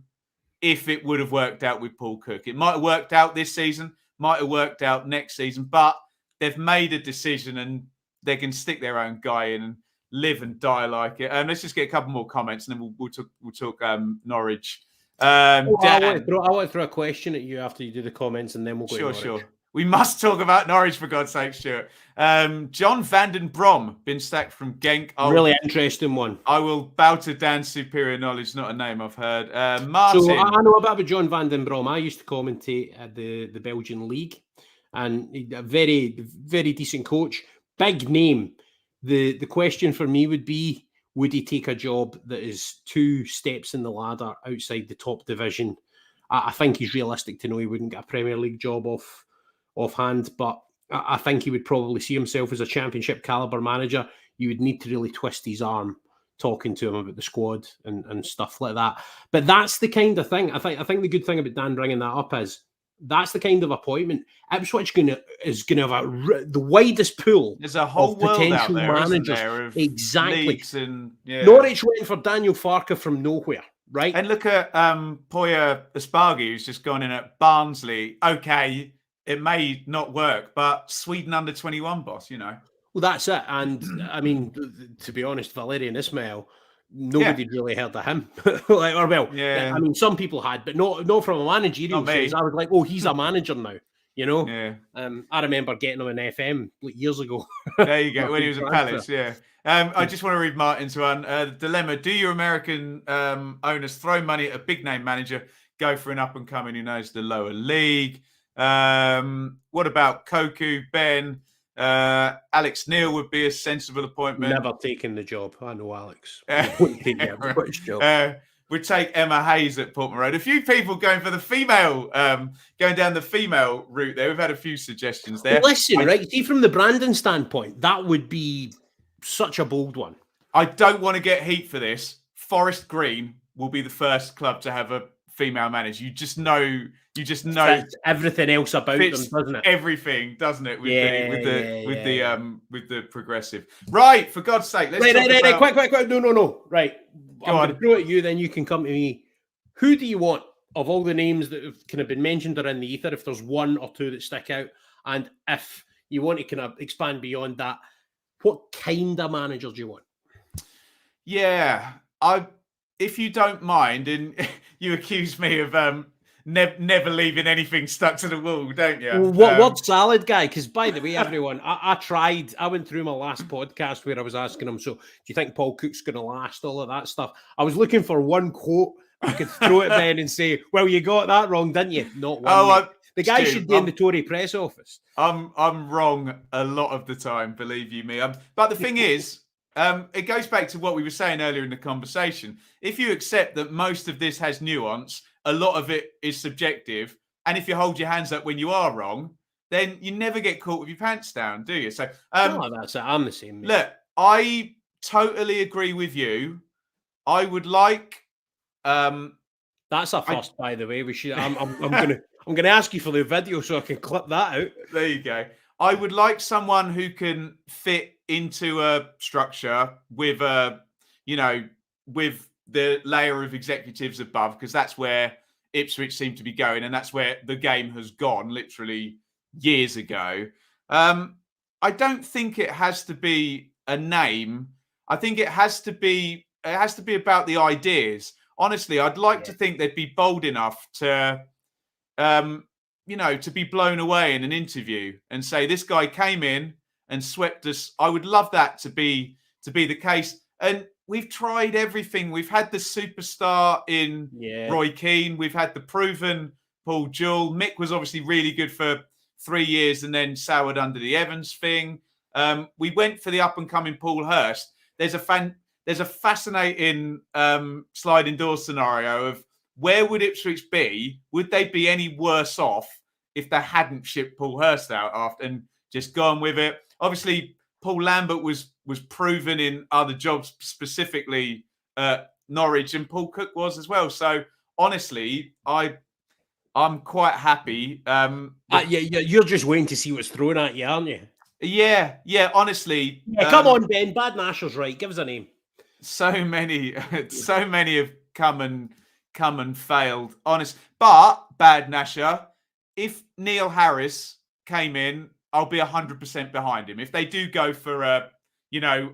if it would have worked out with Paul Cook. It might have worked out this season, might have worked out next season, but they've made a decision and they can stick their own guy in and live and die like it. Let's just get a couple more comments, and then we'll talk Norwich.
I want to throw a question at you after you do the comments, and then we'll go to Norwich.
Sure. We must talk about Norwich, for God's sake, Stuart. John van den Brom, been sacked from Genk.
Really interesting one.
I will bow to Dan's superior knowledge, not a name I've heard. Martin.
So I know a bit about John van den Brom. I used to commentate at the Belgian League, and a very, very decent coach. Big name. The question for me would be, would he take a job that is 2 steps in the ladder outside the top division? I think he's realistic to know he wouldn't get a Premier League job offhand, but I think he would probably see himself as a championship caliber manager. You would need to really twist his arm talking to him about the squad and stuff like that. But that's the kind of thing. I think the good thing about Dan bringing that up is that's the kind of appointment. Ipswich is going to have the widest pool.
There's a whole
of potential
world out there,
managers.
There, of
exactly.
And,
Norwich went for Daniel Farke from nowhere, right?
And look at Poya Asbaghi, who's just gone in at Barnsley. Okay, it may not work, but Sweden under 21 boss,
Well, that's it. And I mean, to be honest, Valerian Ismail, nobody really heard of him. I mean, some people had, but not from a managerial sense. I was like, oh, he's a manager now. You know, I remember getting him an FM years ago.
There you go, when he was at Palace. Yeah. I just want to read Martin's one. Dilemma: do your American owners throw money at a big name manager? Go for an up and coming who knows the lower league. What about Koku, Ben? Alex Neil would be a sensible appointment.
Never taken the job. I know Alex.
We'd take Emma Hayes at Portman Road. A few people going for the female, going down the female route there. We've had a few suggestions there.
Well, listen, right? See, from the Brandon standpoint, that would be such a bold one.
I don't want to get heat for this. Forest Green will be the first club to have a female manager. You just know
fits everything else about them, doesn't it?
Everything, doesn't it? With the progressive. Right, for God's sake, let's
quick. No. Right. I'm going to throw it at you, then you can come to me. Who do you want of all the names that have kind of been mentioned or in the ether, if there's one or two that stick out? And if you want to kind of expand beyond that, what kind of manager do you want?
Yeah, if you don't mind, and you accuse me of never leaving anything stuck to the wall, don't you?
Well, what salad guy? Because by the way, everyone, I tried. I went through my last podcast where I was asking him, so do you think Paul Cook's going to last? All of that stuff. I was looking for one quote I could throw at Ben and say, "Well, you got that wrong, didn't you?" Not one. The guy should be in the Tory press office.
I'm wrong a lot of the time, believe you me. But the thing is, it goes back to what we were saying earlier in the conversation. If you accept that most of this has nuance, a lot of it is subjective, and if you hold your hands up when you are wrong, then you never get caught with your pants down, do you? So,
that's it. I'm the same.
Look, I totally agree with you. I would like.
That's a first, by the way. We should. I'm gonna ask you for the video so I can clip that out.
There you go. I would like someone who can fit into a structure with with the layer of executives above, because that's where Ipswich seem to be going, and that's where the game has gone literally years ago. I don't think it has to be a name. I think it has to be about the ideas. Honestly, I'd like to think they'd be bold enough to to be blown away in an interview and say, this guy came in and swept us. I would love that to be the case. And we've tried everything. We've had the superstar in Roy Keane. We've had the proven Paul Jewell. Mick was obviously really good for 3 years and then soured under the Evans thing. We went for the up-and-coming Paul Hurst. There's a fascinating sliding door scenario of where would Ipswich be? Would they be any worse off if they hadn't shipped Paul Hurst out after and just gone with it? Obviously, Paul Lambert was proven in other jobs, specifically Norwich, and Paul Cook was as well. So honestly, I'm quite happy.
You're just waiting to see what's thrown at you, aren't you?
Yeah. Honestly,
come on, Ben. Bad Nasher's right. Give us a name.
So many have come and failed. Honest, but Bad Nasher. If Neil Harris came in, I'll be 100% behind him. If they do go for a,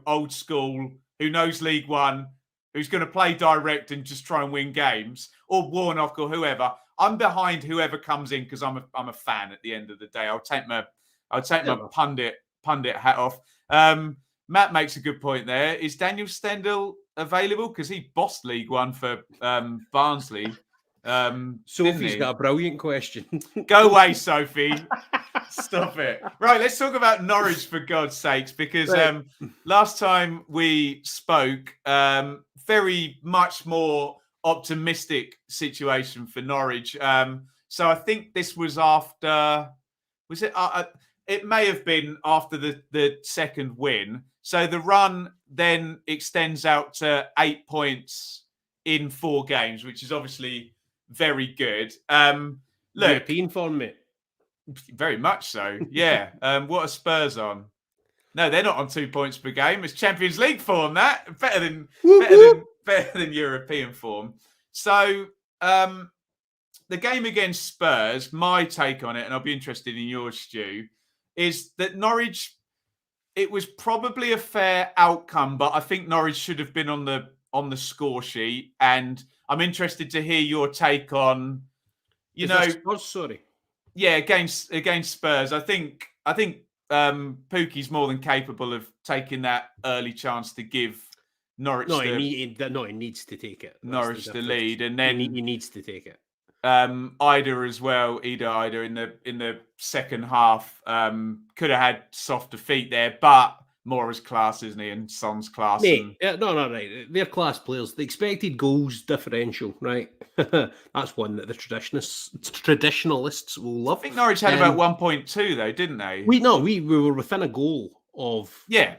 old school, who knows League One, who's going to play direct and just try and win games, or Warnock or whoever, I'm behind whoever comes in because I'm a fan. At the end of the day, I'll take my pundit hat off. Matt makes a good point there. Is Daniel Stendhal available? Because he bossed League One for Barnsley.
Sophie's got a brilliant question.
Go away, Sophie. Stop it. Right, let's talk about Norwich, for God's sakes, because last time we spoke, very much more optimistic situation for Norwich. So I think this was after, was it? It may have been after the second win. So the run then extends out to 8 points in 4 games, which is obviously very good. Look,
European form, mate.
Very much so. Yeah. What are Spurs on? No, they're not on 2 points per game. It's Champions League form. That better than European form. So the game against Spurs, my take on it, and I'll be interested in yours, Stu, is that Norwich it was probably a fair outcome, but I think Norwich should have been on the score sheet. And I'm interested to hear your take on,
Spurs, sorry.
Yeah, against Spurs. I think Pookie's more than capable of taking that early chance to give Norwich.
He needs to take it.
Norwich the lead, and then
he needs to take it.
Ida as well. Ida in the second half could have had softer feet there, but Mora's class, isn't he? And Son's class.
Mate, right. They're class players. The expected goals differential, right? That's one that the traditionalists will love.
I think Norwich had about 1.2 though, didn't they?
We were within a goal of
they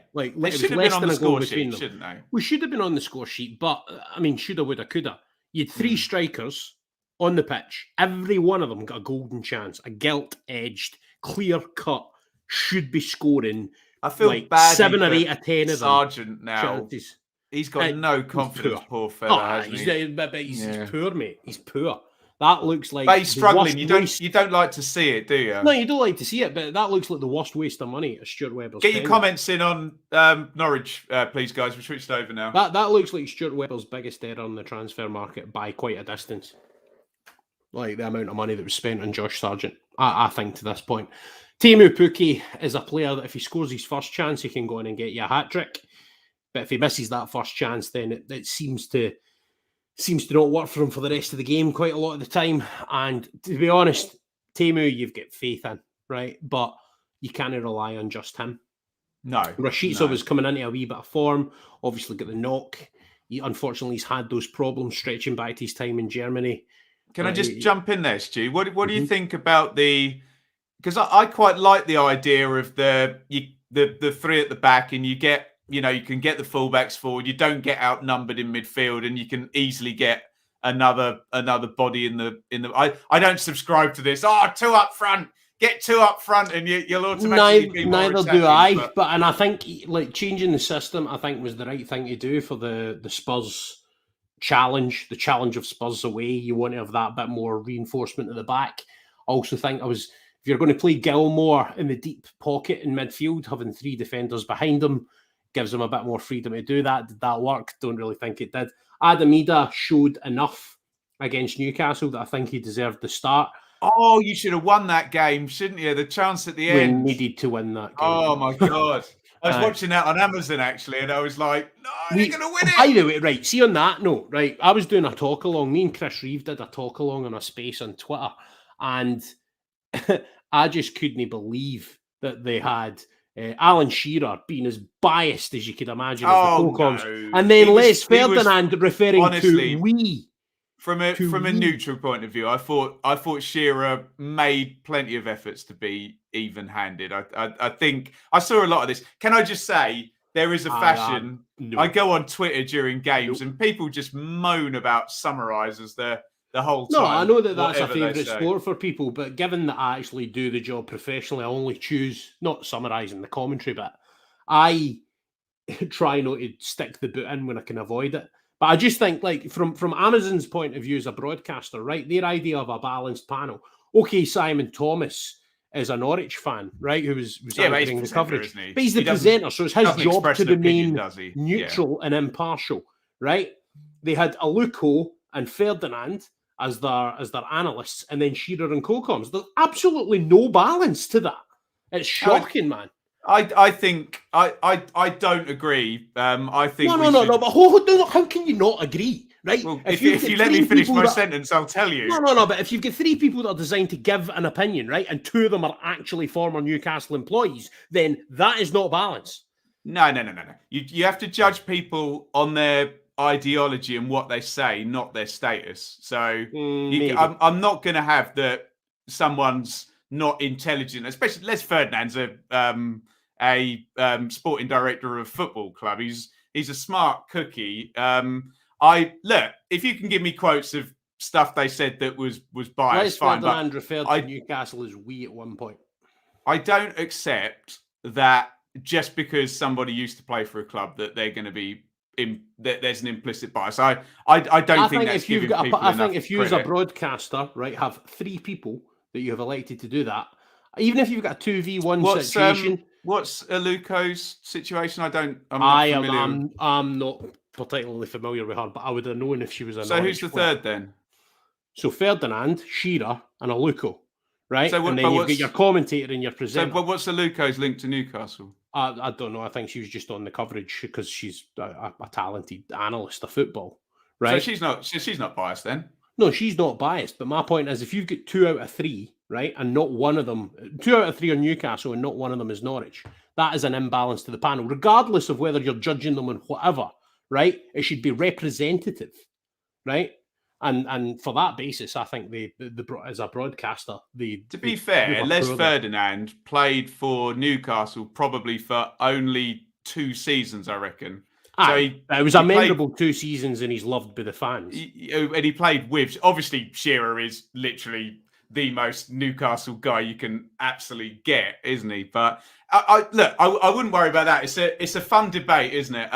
should have been on the score sheet, shouldn't they?
We should have been on the score sheet, but I mean, shoulda, woulda, coulda. You had 3 strikers on the pitch. Every one of them got a golden chance, a gilt-edged, clear-cut, should be scoring.
I feel bad.
7 or 8 or 10 of them.
Sargent now.
Chances.
He's got no confidence, poor fella.
He's poor, mate. He's poor. That looks like.
But he's struggling. You don't like to see it, do you?
No, you don't like to see it, but that looks like the worst waste of money at Stuart Webber's.
Get your comments in on Norwich, please, guys. We switched over now.
That looks like Stuart Webber's biggest error on the transfer market by quite a distance. Like the amount of money that was spent on Josh Sargent, I think, to this point. Teemu Pukki is a player that if he scores his first chance, he can go in and get you a hat-trick. But if he misses that first chance, then it seems to not work for him for the rest of the game quite a lot of the time. And to be honest, Teemu, you've got faith in, right? But you can't rely on just him.
No.
Rashica was coming into a wee bit of form, obviously got the knock. Unfortunately, he's had those problems stretching back to his time in Germany.
Can I just jump in there, Stu? What do you think about the... Because I quite like the idea of the 3 at the back, and you can get the fullbacks forward. You don't get outnumbered in midfield, and you can easily get another body in the. I don't subscribe to this. 2 up front, get 2 up front, and you'll automatically be more
neither
attacking,
do I. And I think like changing the system, I think was the right thing to do for the Spurs challenge, the challenge of Spurs away. You want to have that bit more reinforcement at the back. I also think if you're going to play Gilmore in the deep pocket in midfield, having 3 defenders behind him gives him a bit more freedom to do that. Did that work? Don't really think it did. Adam Ida showed enough against Newcastle that I think he deserved the start.
Oh, you should have won that game, shouldn't you? The chance at the end.
We needed to win that game.
Oh, my God. I was watching that on Amazon, actually, and I was like, no, you're going to win it.
By the way, right, see on that note, right, I was doing a talk-along. Me and Chris Reeve did a talk-along on a space on Twitter, and I just couldn't believe that they had Alan Shearer being as biased as you could imagine as the Colcoms. No. And then Les Ferdinand referring honestly, to we.
From a neutral point of view, I thought Shearer made plenty of efforts to be even-handed. I think I saw a lot of this. Can I just say there is a fashion? No. I go on Twitter during games and people just moan about summarisers the whole time.
No, I know that's a favourite sport for people, but given that I actually do the job professionally, I only choose not summarising the commentary, but I try not to stick the boot in when I can avoid it. But I just think, like, from Amazon's point of view as a broadcaster, right, their idea of a balanced panel. Okay, Simon Thomas is a Norwich fan, right, who was anchoring the coverage. But he's the presenter, so it's his job to remain neutral and impartial, right? They had Aluko and Ferdinand as their analysts, and then Shearer and Colcoms. There's absolutely no balance to that. It's shocking, man.
I think I don't agree. I think
no. But how can you not agree? Right?
Well, if you let me finish my sentence, I'll tell you.
No. But if you've got 3 people that are designed to give an opinion, right, and 2 of them are actually former Newcastle employees, then that is not balance.
No. You have to judge people on their ideology and what they say, not their status. So I'm not going to have that someone's not intelligent, especially Les Ferdinand's a sporting director of a football club. He's a smart cookie. If you can give me quotes of stuff they said that was biased, fine.
Ferdinand referred to Newcastle as we at one point.
I don't accept that just because somebody used to play for a club that they're going to be that there's an implicit bias. I don't think that's giving people enough credit. I think
if you as a broadcaster, right, have 3 people that you have elected to do that, even if you've got a 2v1 situation,
What's Aluko's situation? I'm not familiar.
I'm not particularly familiar with her, but I would have known if she was a
So
Norwich
who's the
player.
third then?
So Ferdinand, Shearer, and Aluko, right?
So
and then you've got your commentator and your presenter.
But what's Aluko's link to Newcastle?
I don't know. I think she was just on the coverage because she's a talented analyst of football, right?
So she's not biased then.
No, she's not biased. But my point is, if you've got 2 out of 3, right, and not one of them, 2 out of 3 are Newcastle and not one of them is Norwich, that is an imbalance to the panel, regardless of whether you're judging them on whatever, right? It should be representative, right? And for that basis, I think the as a broadcaster,
to be fair, Les Ferdinand played for Newcastle probably for only 2 seasons, I reckon. So
it was a memorable 2 seasons, and he's loved by the fans.
And he played with, obviously, Shearer is literally the most Newcastle guy you can absolutely get, isn't he? But I wouldn't worry about that. It's a fun debate, isn't it?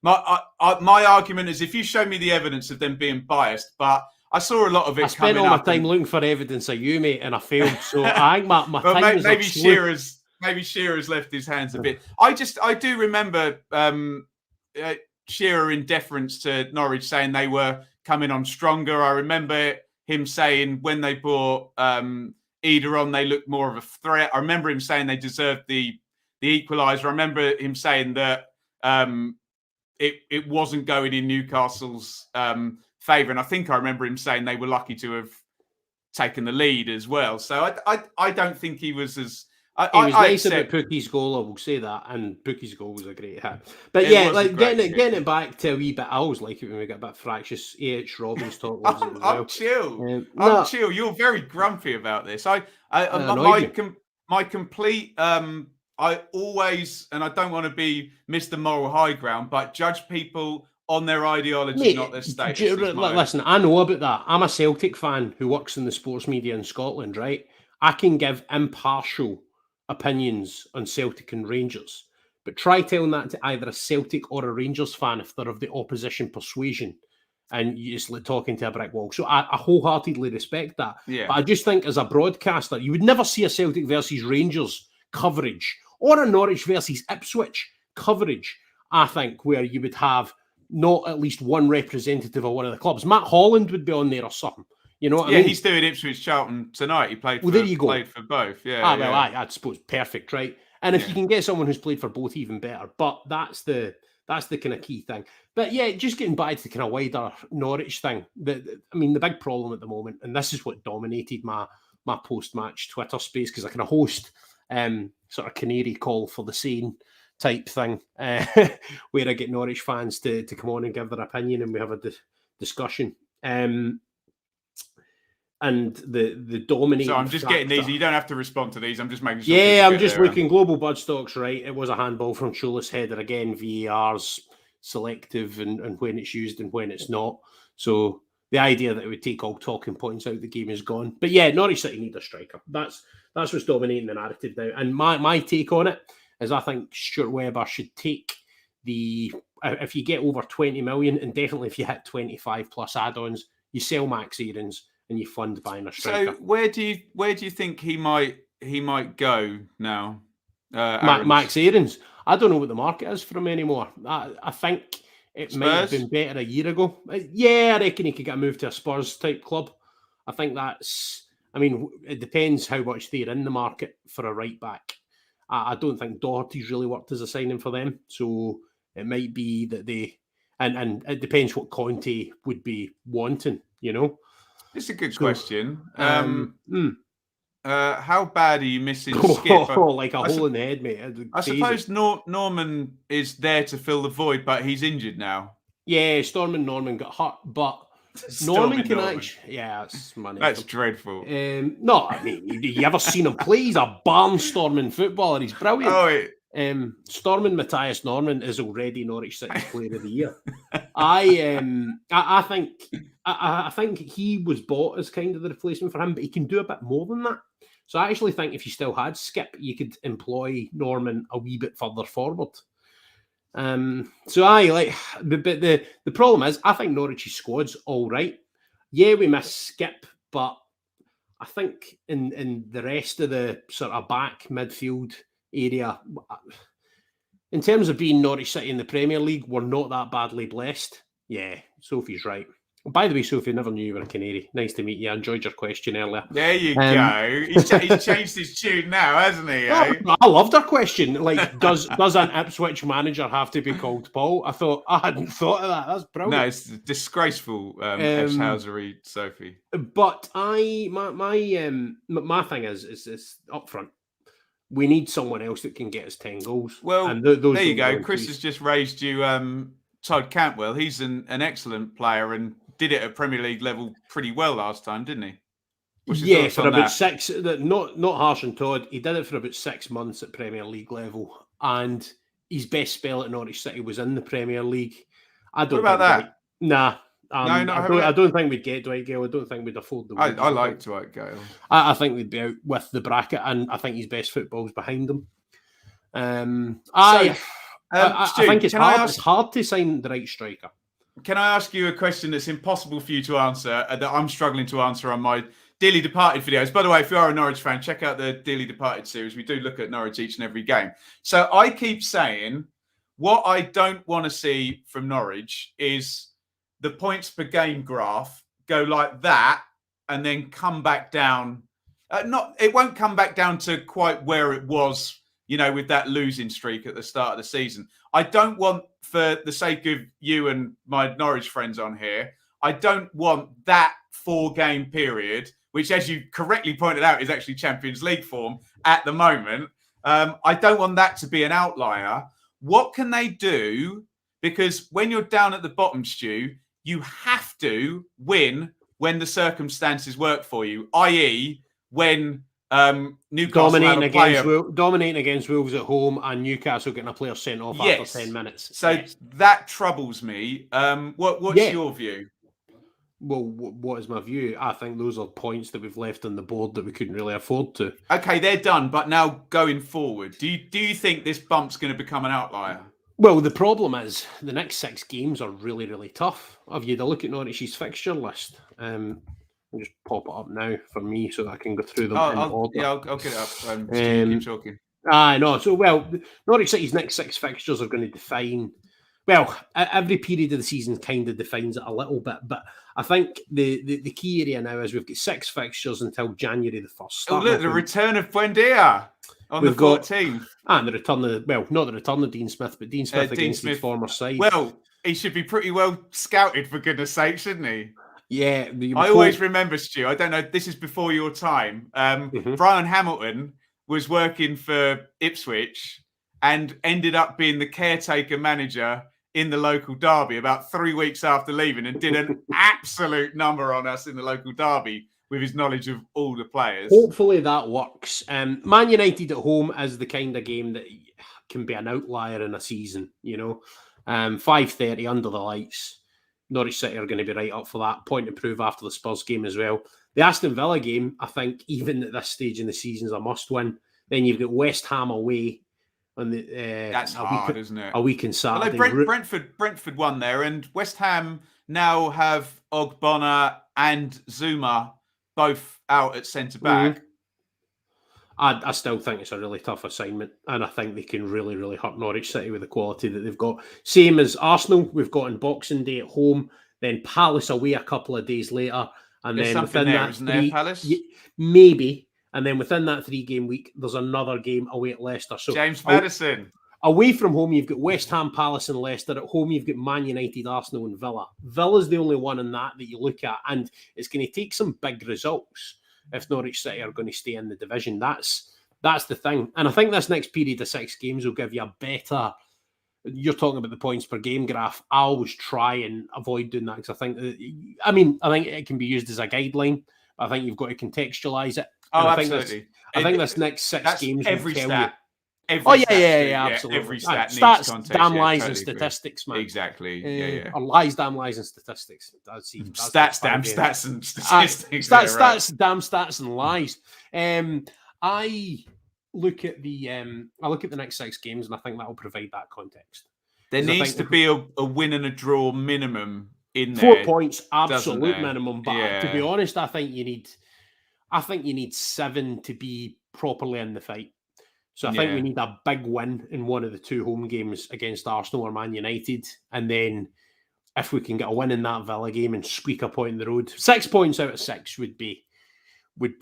My argument is, if you show me the evidence of them being biased, but I saw a lot of it. I
spent all my time looking for evidence of you, mate, and I failed. So I think my time is
maybe Shearer's left his hands a bit. I do remember Shearer, in deference to Norwich, saying they were coming on stronger. I remember him saying when they brought Ida on, they looked more of a threat. I remember him saying they deserved the equaliser. I remember him saying that it wasn't going in Newcastle's favour, and I think I remember him saying they were lucky to have taken the lead as well. So I don't think he was as.
It was nice about Pookie's goal, I will say that, and Pookie's goal was a great hit. But getting it back to a wee bit, I always like it when we get a bit fractious. A.H. Robbins talk loves it as well.
I'm chill. You're very grumpy about this. My complete. I always, and I don't want to be Mr. Moral High Ground, but judge people on their ideology, not their status.
Listen, I know about that. I'm a Celtic fan who works in the sports media in Scotland, right? I can give impartial opinions on Celtic and Rangers, but try telling that to either a Celtic or a Rangers fan if they're of the opposition persuasion, and you're just like talking to a brick wall. So I wholeheartedly respect that.
Yeah.
But I just think as a broadcaster, you would never see a Celtic versus Rangers coverage or a Norwich versus Ipswich coverage, I think, where you would have not at least one representative of one of the clubs. Matt Holland would be on there or something. You know what I mean?
He's doing Ipswich Charlton tonight. He played
there you go.
Played for both. Yeah.
Well, I suppose perfect, right? And if you can get someone who's played for both, even better. But that's the kind of key thing. But yeah, just getting back to the kind of wider Norwich thing. The big problem at the moment, and this is what dominated my post-match Twitter space, because I kind of host sort of canary call for the sane type thing, where I get Norwich fans to come on and give their opinion, and we have a discussion. And the dominating.
So I'm just getting these. You don't have to respond to these. I'm just making sure.
Yeah, I'm just looking. Global Bud Stocks, right? It was a handball from Shula's header again. VAR's selective and when it's used and when it's not. So the idea that it would take all talking points out of the game is gone. But yeah, Norwich City need a striker. That's what's dominating the narrative now. And my take on it is, I think Stuart Webber should take if you get over 20 million, and definitely if you hit 25 plus add-ons, you sell Max Aarons and you fund buying a striker.
So where do you think he might go now?
Max Aarons. I don't know what the market is for him anymore. I think it might have been better a year ago. Yeah, I reckon he could get a move to a Spurs type club. I think it depends how much they're in the market for a right back. I don't think Doherty's really worked as a signing for them. So it might be that and it depends what Conte would be wanting, you know?
It's a good question. How bad are you missing Skip?
Like a hole in the head, mate.
I suppose Norman is there to fill the void, but he's injured now.
Yeah, Norman got hurt, but Norman can actually... Yeah, that's money.
That's dreadful.
No, I mean, you ever seen him play? He's a barnstorming footballer. He's brilliant. Storming Matthias Norman is already Norwich City Player of the Year. I think he was bought as kind of the replacement for him, but he can do a bit more than that. So I actually think if you still had Skip, you could employ Norman a wee bit further forward. But the problem is, I think Norwich's squad's all right. Yeah, we miss Skip, but I think in the rest of the sort of back midfield area. In terms of being Norwich City in the Premier League, we're not that badly blessed. Yeah, Sophie's right. By the way, Sophie, never knew you were a Canary. Nice to meet you. I enjoyed your question earlier.
There you go. He's changed his tune now, hasn't he?
I loved her question. Like, does an Ipswich manager have to be called Paul? I hadn't thought of that. That's brilliant.
No, it's disgraceful, Epshausery, Sophie.
But my thing is up front. We need someone else that can get us 10 goals.
Well, and there you go. Chris has just raised you Todd Cantwell. He's an excellent player and did it at Premier League level pretty well last time, didn't he?
Yeah, for about 6. Not harsh on Todd. He did it for about 6 months at Premier League level, and his best spell at Norwich City was in the Premier League.
What about that?
Nah.
I
don't think we'd get Dwight Gale. I don't think we'd afford the.
I like Dwight Gale.
I think we'd be out with the bracket, and I think his best football's behind him. I think it's hard to sign the right striker.
Can I ask you a question that's impossible for you to answer, that I'm struggling to answer on my Dearly Departed videos? By the way, if you are a Norwich fan, check out the Dearly Departed series. We do look at Norwich each and every game. So I keep saying what I don't want to see from Norwich is the points per game graph go like that and then come back down. It won't come back down to quite where it was, with that losing streak at the start of the season. I don't want, for the sake of you and my Norwich friends on here, I don't want that 4-game period, which, as you correctly pointed out, is actually Champions League form at the moment. I don't want that to be an outlier. What can they do? Because when you're down at the bottom, Stu, you have to win when the circumstances work for you, i.e. when Newcastle
dominating against Wolves at home and Newcastle getting a player sent off after 10 minutes.
So that troubles me. What's your view?
Well, what is my view? I think those are points that we've left on the board that we couldn't really afford to.
Okay, they're done. But now going forward, do you think this bump's going to become an outlier?
Well, the problem is the next 6 games are really, really tough. Have you had a look at Norwich's fixture list? I'll just pop it up now for me so that I can go through them in order.
Yeah, I'll get it up. Keep talking.
No. So, Norwich City's next 6 fixtures are going to define... Well, every period of the season kind of defines it a little bit, but I think the key area now is we've got 6 fixtures until January the 1st.
Oh, look, the return of Buendia on the 14th.
And the return of, not the return of Dean Smith, but Dean Smith against his former side.
Well, he should be pretty well scouted, for goodness sake, shouldn't he?
Yeah.
I always remember, Stu, I don't know, this is before your time. Brian Hamilton was working for Ipswich and ended up being the caretaker manager in the local derby about 3 weeks after leaving, and did an absolute number on us in the local derby with his knowledge of all the players.
Hopefully that works. Man United at home is the kind of game that can be an outlier in a season, 5:30 under the lights. Norwich City are going to be right up for that. Point to prove after the Spurs game as well. The Aston Villa game, I think, even at this stage in the season, is a must-win. Then you've got West Ham away.
That's hard, isn't it?
A week in Saturday.
Well, Brentford won there, and West Ham now have Ogbonna and Zuma both out at centre-back.
I still think it's a really tough assignment, and I think they can really, really hurt Norwich City with the quality that they've got. Same as Arsenal, we've got on Boxing Day at home, then Palace away a couple of days later, and
There's
then within
there, isn't there, Palace?
Maybe. And then within that 3-game week, there's another game away at Leicester. So
James Madison.
Away from home, you've got West Ham, Palace and Leicester. At home, you've got Man United, Arsenal and Villa. Villa's the only one in that you look at. And it's going to take some big results if Norwich City are going to stay in the division. That's the thing. And I think this next period of 6 games will give you a better... You're talking about the points per game graph. I always try and avoid doing that because I think it can be used as a guideline. But I think you've got to contextualise it.
Absolutely.
I think this next 6 games
every
will
stat.
Tell you. Absolutely.
Every stat needs
stats,
context.
damn lies and statistics, man.
Exactly.
Or lies, damn lies and statistics.
Stats, damn stats and statistics.
Stats, damn stats and lies. I look at the next 6 games, and I think that will provide that context.
There needs to be a win and a draw minimum in there.
4 points, absolute minimum. But to be honest, I think you need 7 to be properly in the fight. So I think we need a big win in one of the 2 home games against Arsenal or Man United. And then if we can get a win in that Villa game and squeak a point in the road, 6 points out of 6 would be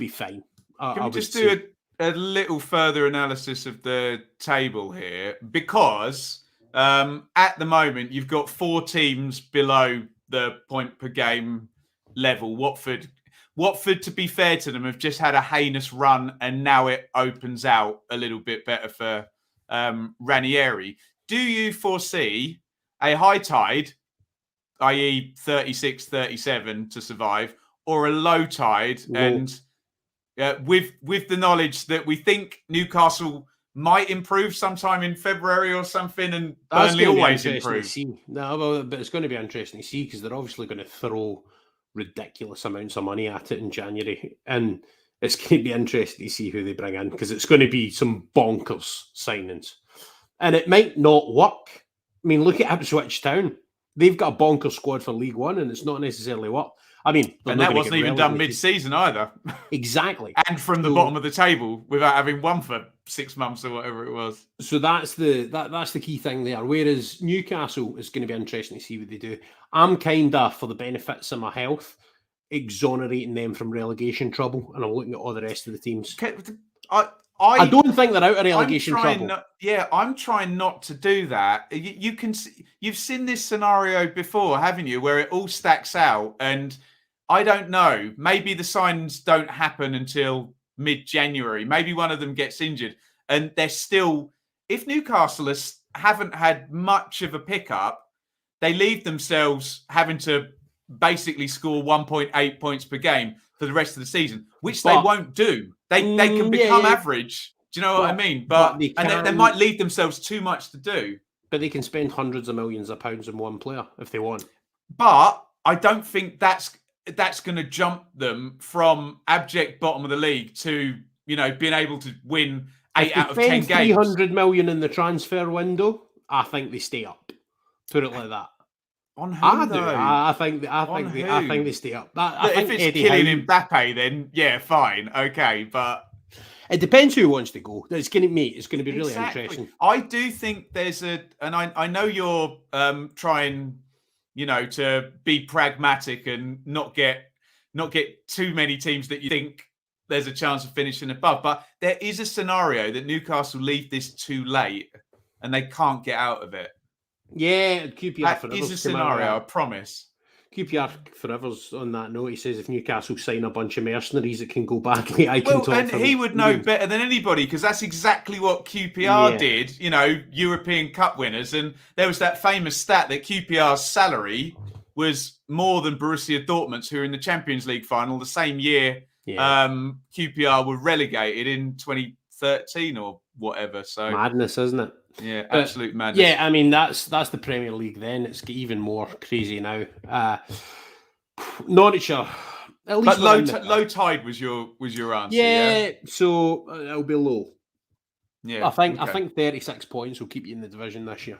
fine.
Can we just do a little further analysis of the table here? Because at the moment, you've got 4 teams below the point per game level. Watford, to be fair to them, have just had a heinous run, and now it opens out a little bit better for Ranieri. Do you foresee a high tide, i.e. 36, 37 to survive, or a low tide?
Low.
And with the knowledge that we think Newcastle might improve sometime in February or something, and Burnley always improve.
No, but it's going to be interesting to see, because they're obviously going to throw ridiculous amounts of money at it in January, and it's going to be interesting to see who they bring in, because it's going to be some bonkers signings, and it might not work. I mean, look at Ipswich Town. They've got a bonkers squad for League One, and it's not necessarily worked. I mean,
and that wasn't even done mid-season either.
Exactly.
And from the bottom of the table without having won for 6 months or whatever it was.
So that's the key thing there. Whereas Newcastle is going to be interesting to see what they do. I'm kind of, for the benefits of my health, exonerating them from relegation trouble, and I'm looking at all the rest of the teams. I don't think they're out of relegation trouble.
I'm trying not to do that. You've seen this scenario before, haven't you, where it all stacks out, and I don't know. Maybe the signs don't happen until mid-January. Maybe one of them gets injured, and they're still. If Newcastle haven't had much of a pickup, they leave themselves having to basically score 1.8 points per game for the rest of the season, which they won't do. They can become average. Do you know what I mean? But they might leave themselves too much to do.
But they can spend hundreds of millions of pounds on one player if they want.
But I don't think that's going to jump them from abject bottom of the league to, being able to win 8 out of 10 games.
300 million in the transfer window, I think they stay up. Put it like that.
On who,
I think they stay up.
If it's Kylian Mbappe, then yeah, fine, okay, but
it depends who wants to go. It's going to be really interesting.
I do think there's and I know you're trying, to be pragmatic and not get too many teams that you think there's a chance of finishing above. But there is a scenario that Newcastle leave this too late and they can't get out of it.
Yeah, QPR
that is a scenario, I promise.
QPR forever's on that note. He says if Newcastle sign a bunch of mercenaries, it can go badly. And
he would know better than anybody, because that's exactly what QPR did. European Cup winners, and there was that famous stat that QPR's salary was more than Borussia Dortmund's, who were in the Champions League final the same year. Yeah. QPR were relegated in 2013 or whatever. So
madness, isn't it?
Yeah, absolute madness.
Yeah, I mean that's the Premier League. Then it's even more crazy now. Norwich are at least.
But low tide was your answer.
Yeah, so it'll be low.
Yeah,
I think 36 points will keep you in the division this year.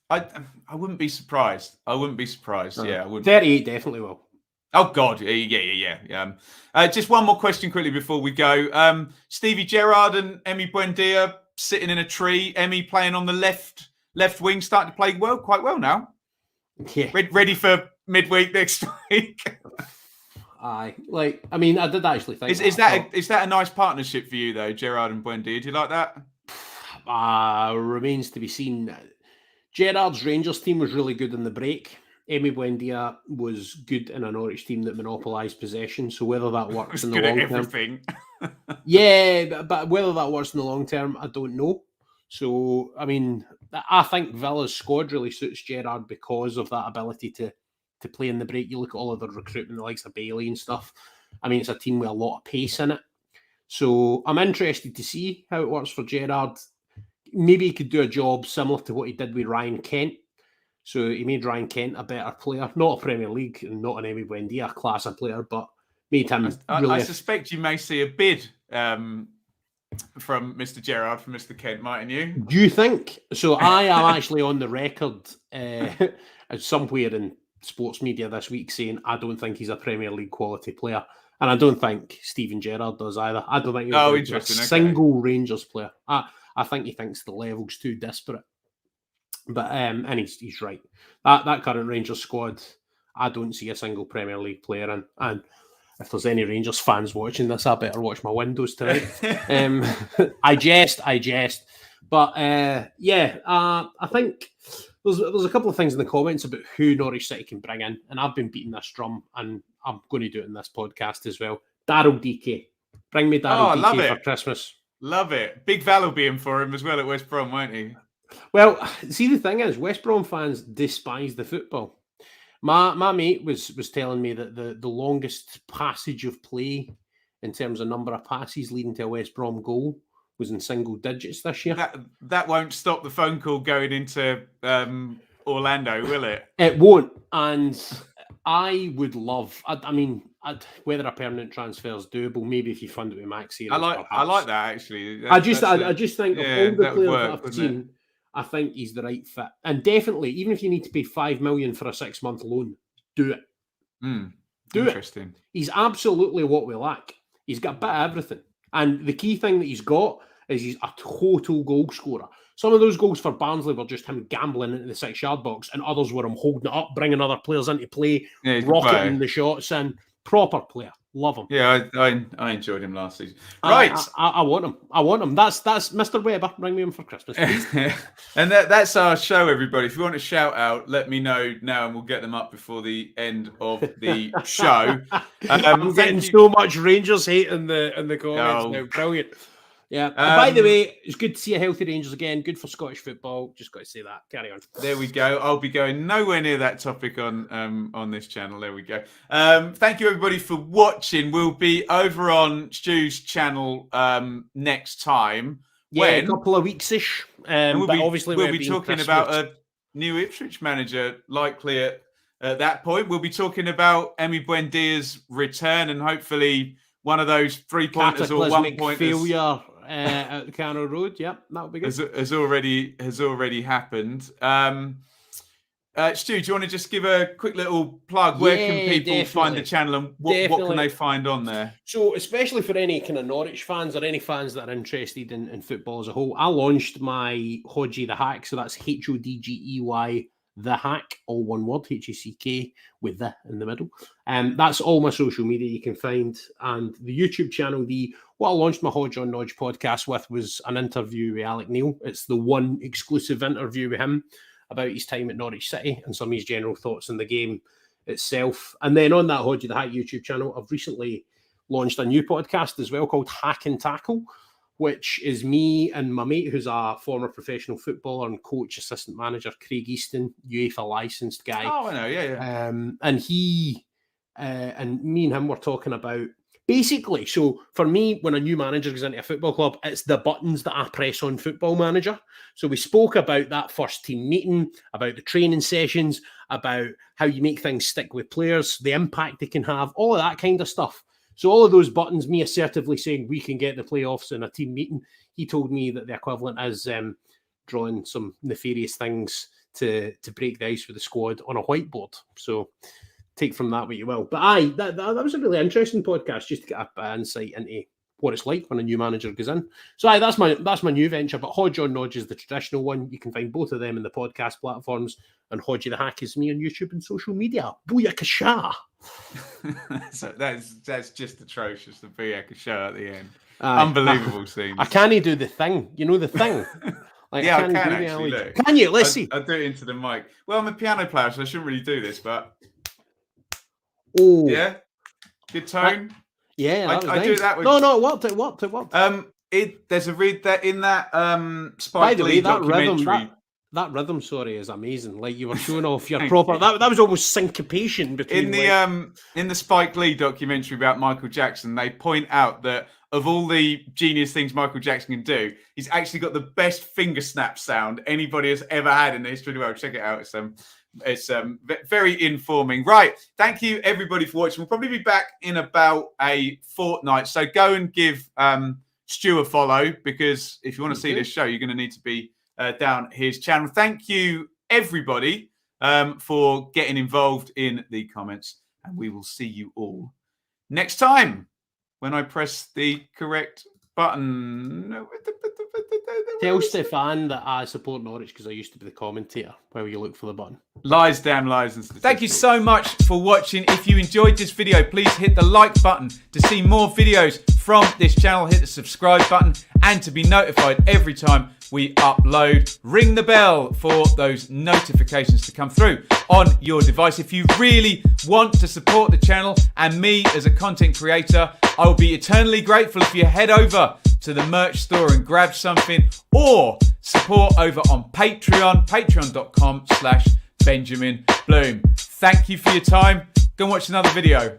I wouldn't be surprised. Yeah, I wouldn't.
38 definitely will.
Oh God, yeah. Just one more question quickly before we go. Stevie Gerrard and Emi Buendia sitting in a tree. Emi playing on the left wing, starting to play quite well now.
Yeah,
ready for midweek next week.
I did actually think.
Is that a nice partnership for you though, Gerrard and Buendia? Do you like that?
Remains to be seen. Gerrard's Rangers team was really good in the break. Emi Buendia was good in a Norwich team that monopolised possession. So whether that works in the long term, yeah, but whether that works in the long term, I don't know. So I mean, I think Villa's squad really suits Gerrard because of that ability to play in the break. You look at all of the recruitment, the likes of Bailey and stuff. I mean, it's a team with a lot of pace in it. So I'm interested to see how it works for Gerrard. Maybe he could do a job similar to what he did with Ryan Kent. So he made Ryan Kent a better player, not a Premier League and not an Emi Buendia class of player, but made him
I suspect you may see a bid from Mr. Gerrard for Mr. Kent, mightn't you?
Do you think? So I am actually on the record somewhere in sports media this week saying I don't think he's a Premier League quality player. And I don't think Steven Gerrard does either. I don't think he's a single Rangers player. I think he thinks the level's too disparate. But and he's right. That current Rangers squad, I don't see a single Premier League player in. And if there's any Rangers fans watching this, I better watch my windows tonight. I jest. But I think there's a couple of things in the comments about who Norwich City can bring in, and I've been beating this drum, and I'm going to do it in this podcast as well. Daryl DK. Bring me Daryl DK for Christmas.
Love it. Big Val will be in for him as well at West Brom, won't he?
Well, see, the thing is, West Brom fans despise the football. My mate was telling me that the longest passage of play in terms of number of passes leading to a West Brom goal was in single digits this year.
That won't stop the phone call going into Orlando, will it?
It won't. And I would love, whether a permanent transfer is doable, maybe if you fund it with Max here.
I like that, actually.
I just think of all the players that I've seen, I think he's the right fit. And definitely, even if you need to pay $5 million for a 6-month loan, do it. Do
Interesting.
it. He's absolutely what we lack. He's got a bit of everything. And the key thing that he's got is he's a total goal scorer. Some of those goals for Barnsley were just him gambling into the 6-yard box, and others were him holding it up, bringing other players into play, rocketing the shots in. Proper player. Love him.
Yeah, I enjoyed him last season. Right.
I want him. That's Mr. Webber. Bring me him for Christmas, please.
And that's our show, everybody. If you want a shout out, let me know now and we'll get them up before the end of the show.
I'm getting so much Rangers hate in the comments now. Brilliant. Yeah. By the way, it's good to see a healthy Rangers again. Good for Scottish football. Just got to say that. Carry on.
There we go. I'll be going nowhere near that topic on this channel. There we go. Thank you, everybody, for watching. We'll be over on Stu's channel next time.
Yeah, a couple of weeks-ish. But obviously
we'll be talking about a new Ipswich manager, likely at that point. We'll be talking about Emi Buendia's return and hopefully one of those 3-pointers or 1-pointers
failure at the Carrow Road. Yep, that would be good.
Has already happened. Stu, do you want to just give a quick little plug? Where can people find the channel and what can they find on there?
So, especially for any kind of Norwich fans or any fans that are interested in football as a whole, I launched my Hodgie the Hack. So that's HODGEY the Hack, all one word, HACK with the in the middle. That's all my social media you can find. And the YouTube channel, what I launched my Hodge on Nodge podcast with was an interview with Alec Neil. It's the one exclusive interview with him about his time at Norwich City and some of his general thoughts on the game itself. And then on that Hodge the Hack YouTube channel, I've recently launched a new podcast as well called Hack and Tackle, which is me and my mate, who's a former professional footballer and coach, assistant manager, Craig Easton, UEFA licensed guy.
Oh, I know, yeah.
And he and me and him were talking about basically, so for me, when a new manager goes into a football club, it's the buttons that I press on Football Manager. So we spoke about that first team meeting, about the training sessions, about how you make things stick with players, the impact they can have, all of that kind of stuff. So all of those buttons, me assertively saying we can get the playoffs in a team meeting, he told me that the equivalent is drawing some nefarious things to break the ice with the squad on a whiteboard. So take from that what you will. But that was a really interesting podcast just to get a insight into what it's like when a new manager goes in. So that's my new venture. But Hodge on Nodge is the traditional one. You can find both of them in the podcast platforms. And Hodge the Hack is me on YouTube and social media. Booyakasha!
So that's just atrocious. The Booyakasha at the end. Unbelievable scene.
I can't do the thing. You know the thing.
Like, yeah, I can actually. Look.
Can you? Let's see.
I'll do it into the mic. Well, I'm a piano player, so I shouldn't really do this, but yeah, good tone.
I
nice. Do that with
it worked.
There's a read that in that Spike Lee documentary.
That rhythm, is amazing. Like you were showing off your proper. That was almost syncopation between.
In the Spike Lee documentary about Michael Jackson, they point out that of all the genius things Michael Jackson can do, he's actually got the best finger snap sound anybody has ever had in the history of the world. Check it out. It's very informing. Right. Thank you, everybody, for watching. We'll probably be back in about a fortnight. So go and give Stu a follow, because if you want to see this show, you're going to need to be down his channel. Thank you, everybody, for getting involved in the comments. And we will see you all next time when I press the correct button.
Tell Stefan that I support Norwich because I used to be the commentator while you look for the button.
Lies, damn lies. And thank you so much for watching. If you enjoyed this video, please hit the like button to see more videos from this channel. Hit the subscribe button and to be notified every time we upload. Ring the bell for those notifications to come through on your device. If you really want to support the channel and me as a content creator, I will be eternally grateful if you head over to the merch store and grab something, or support over on Patreon, patreon.com/Benjamin Bloom. Thank you for your time. Go and watch another video.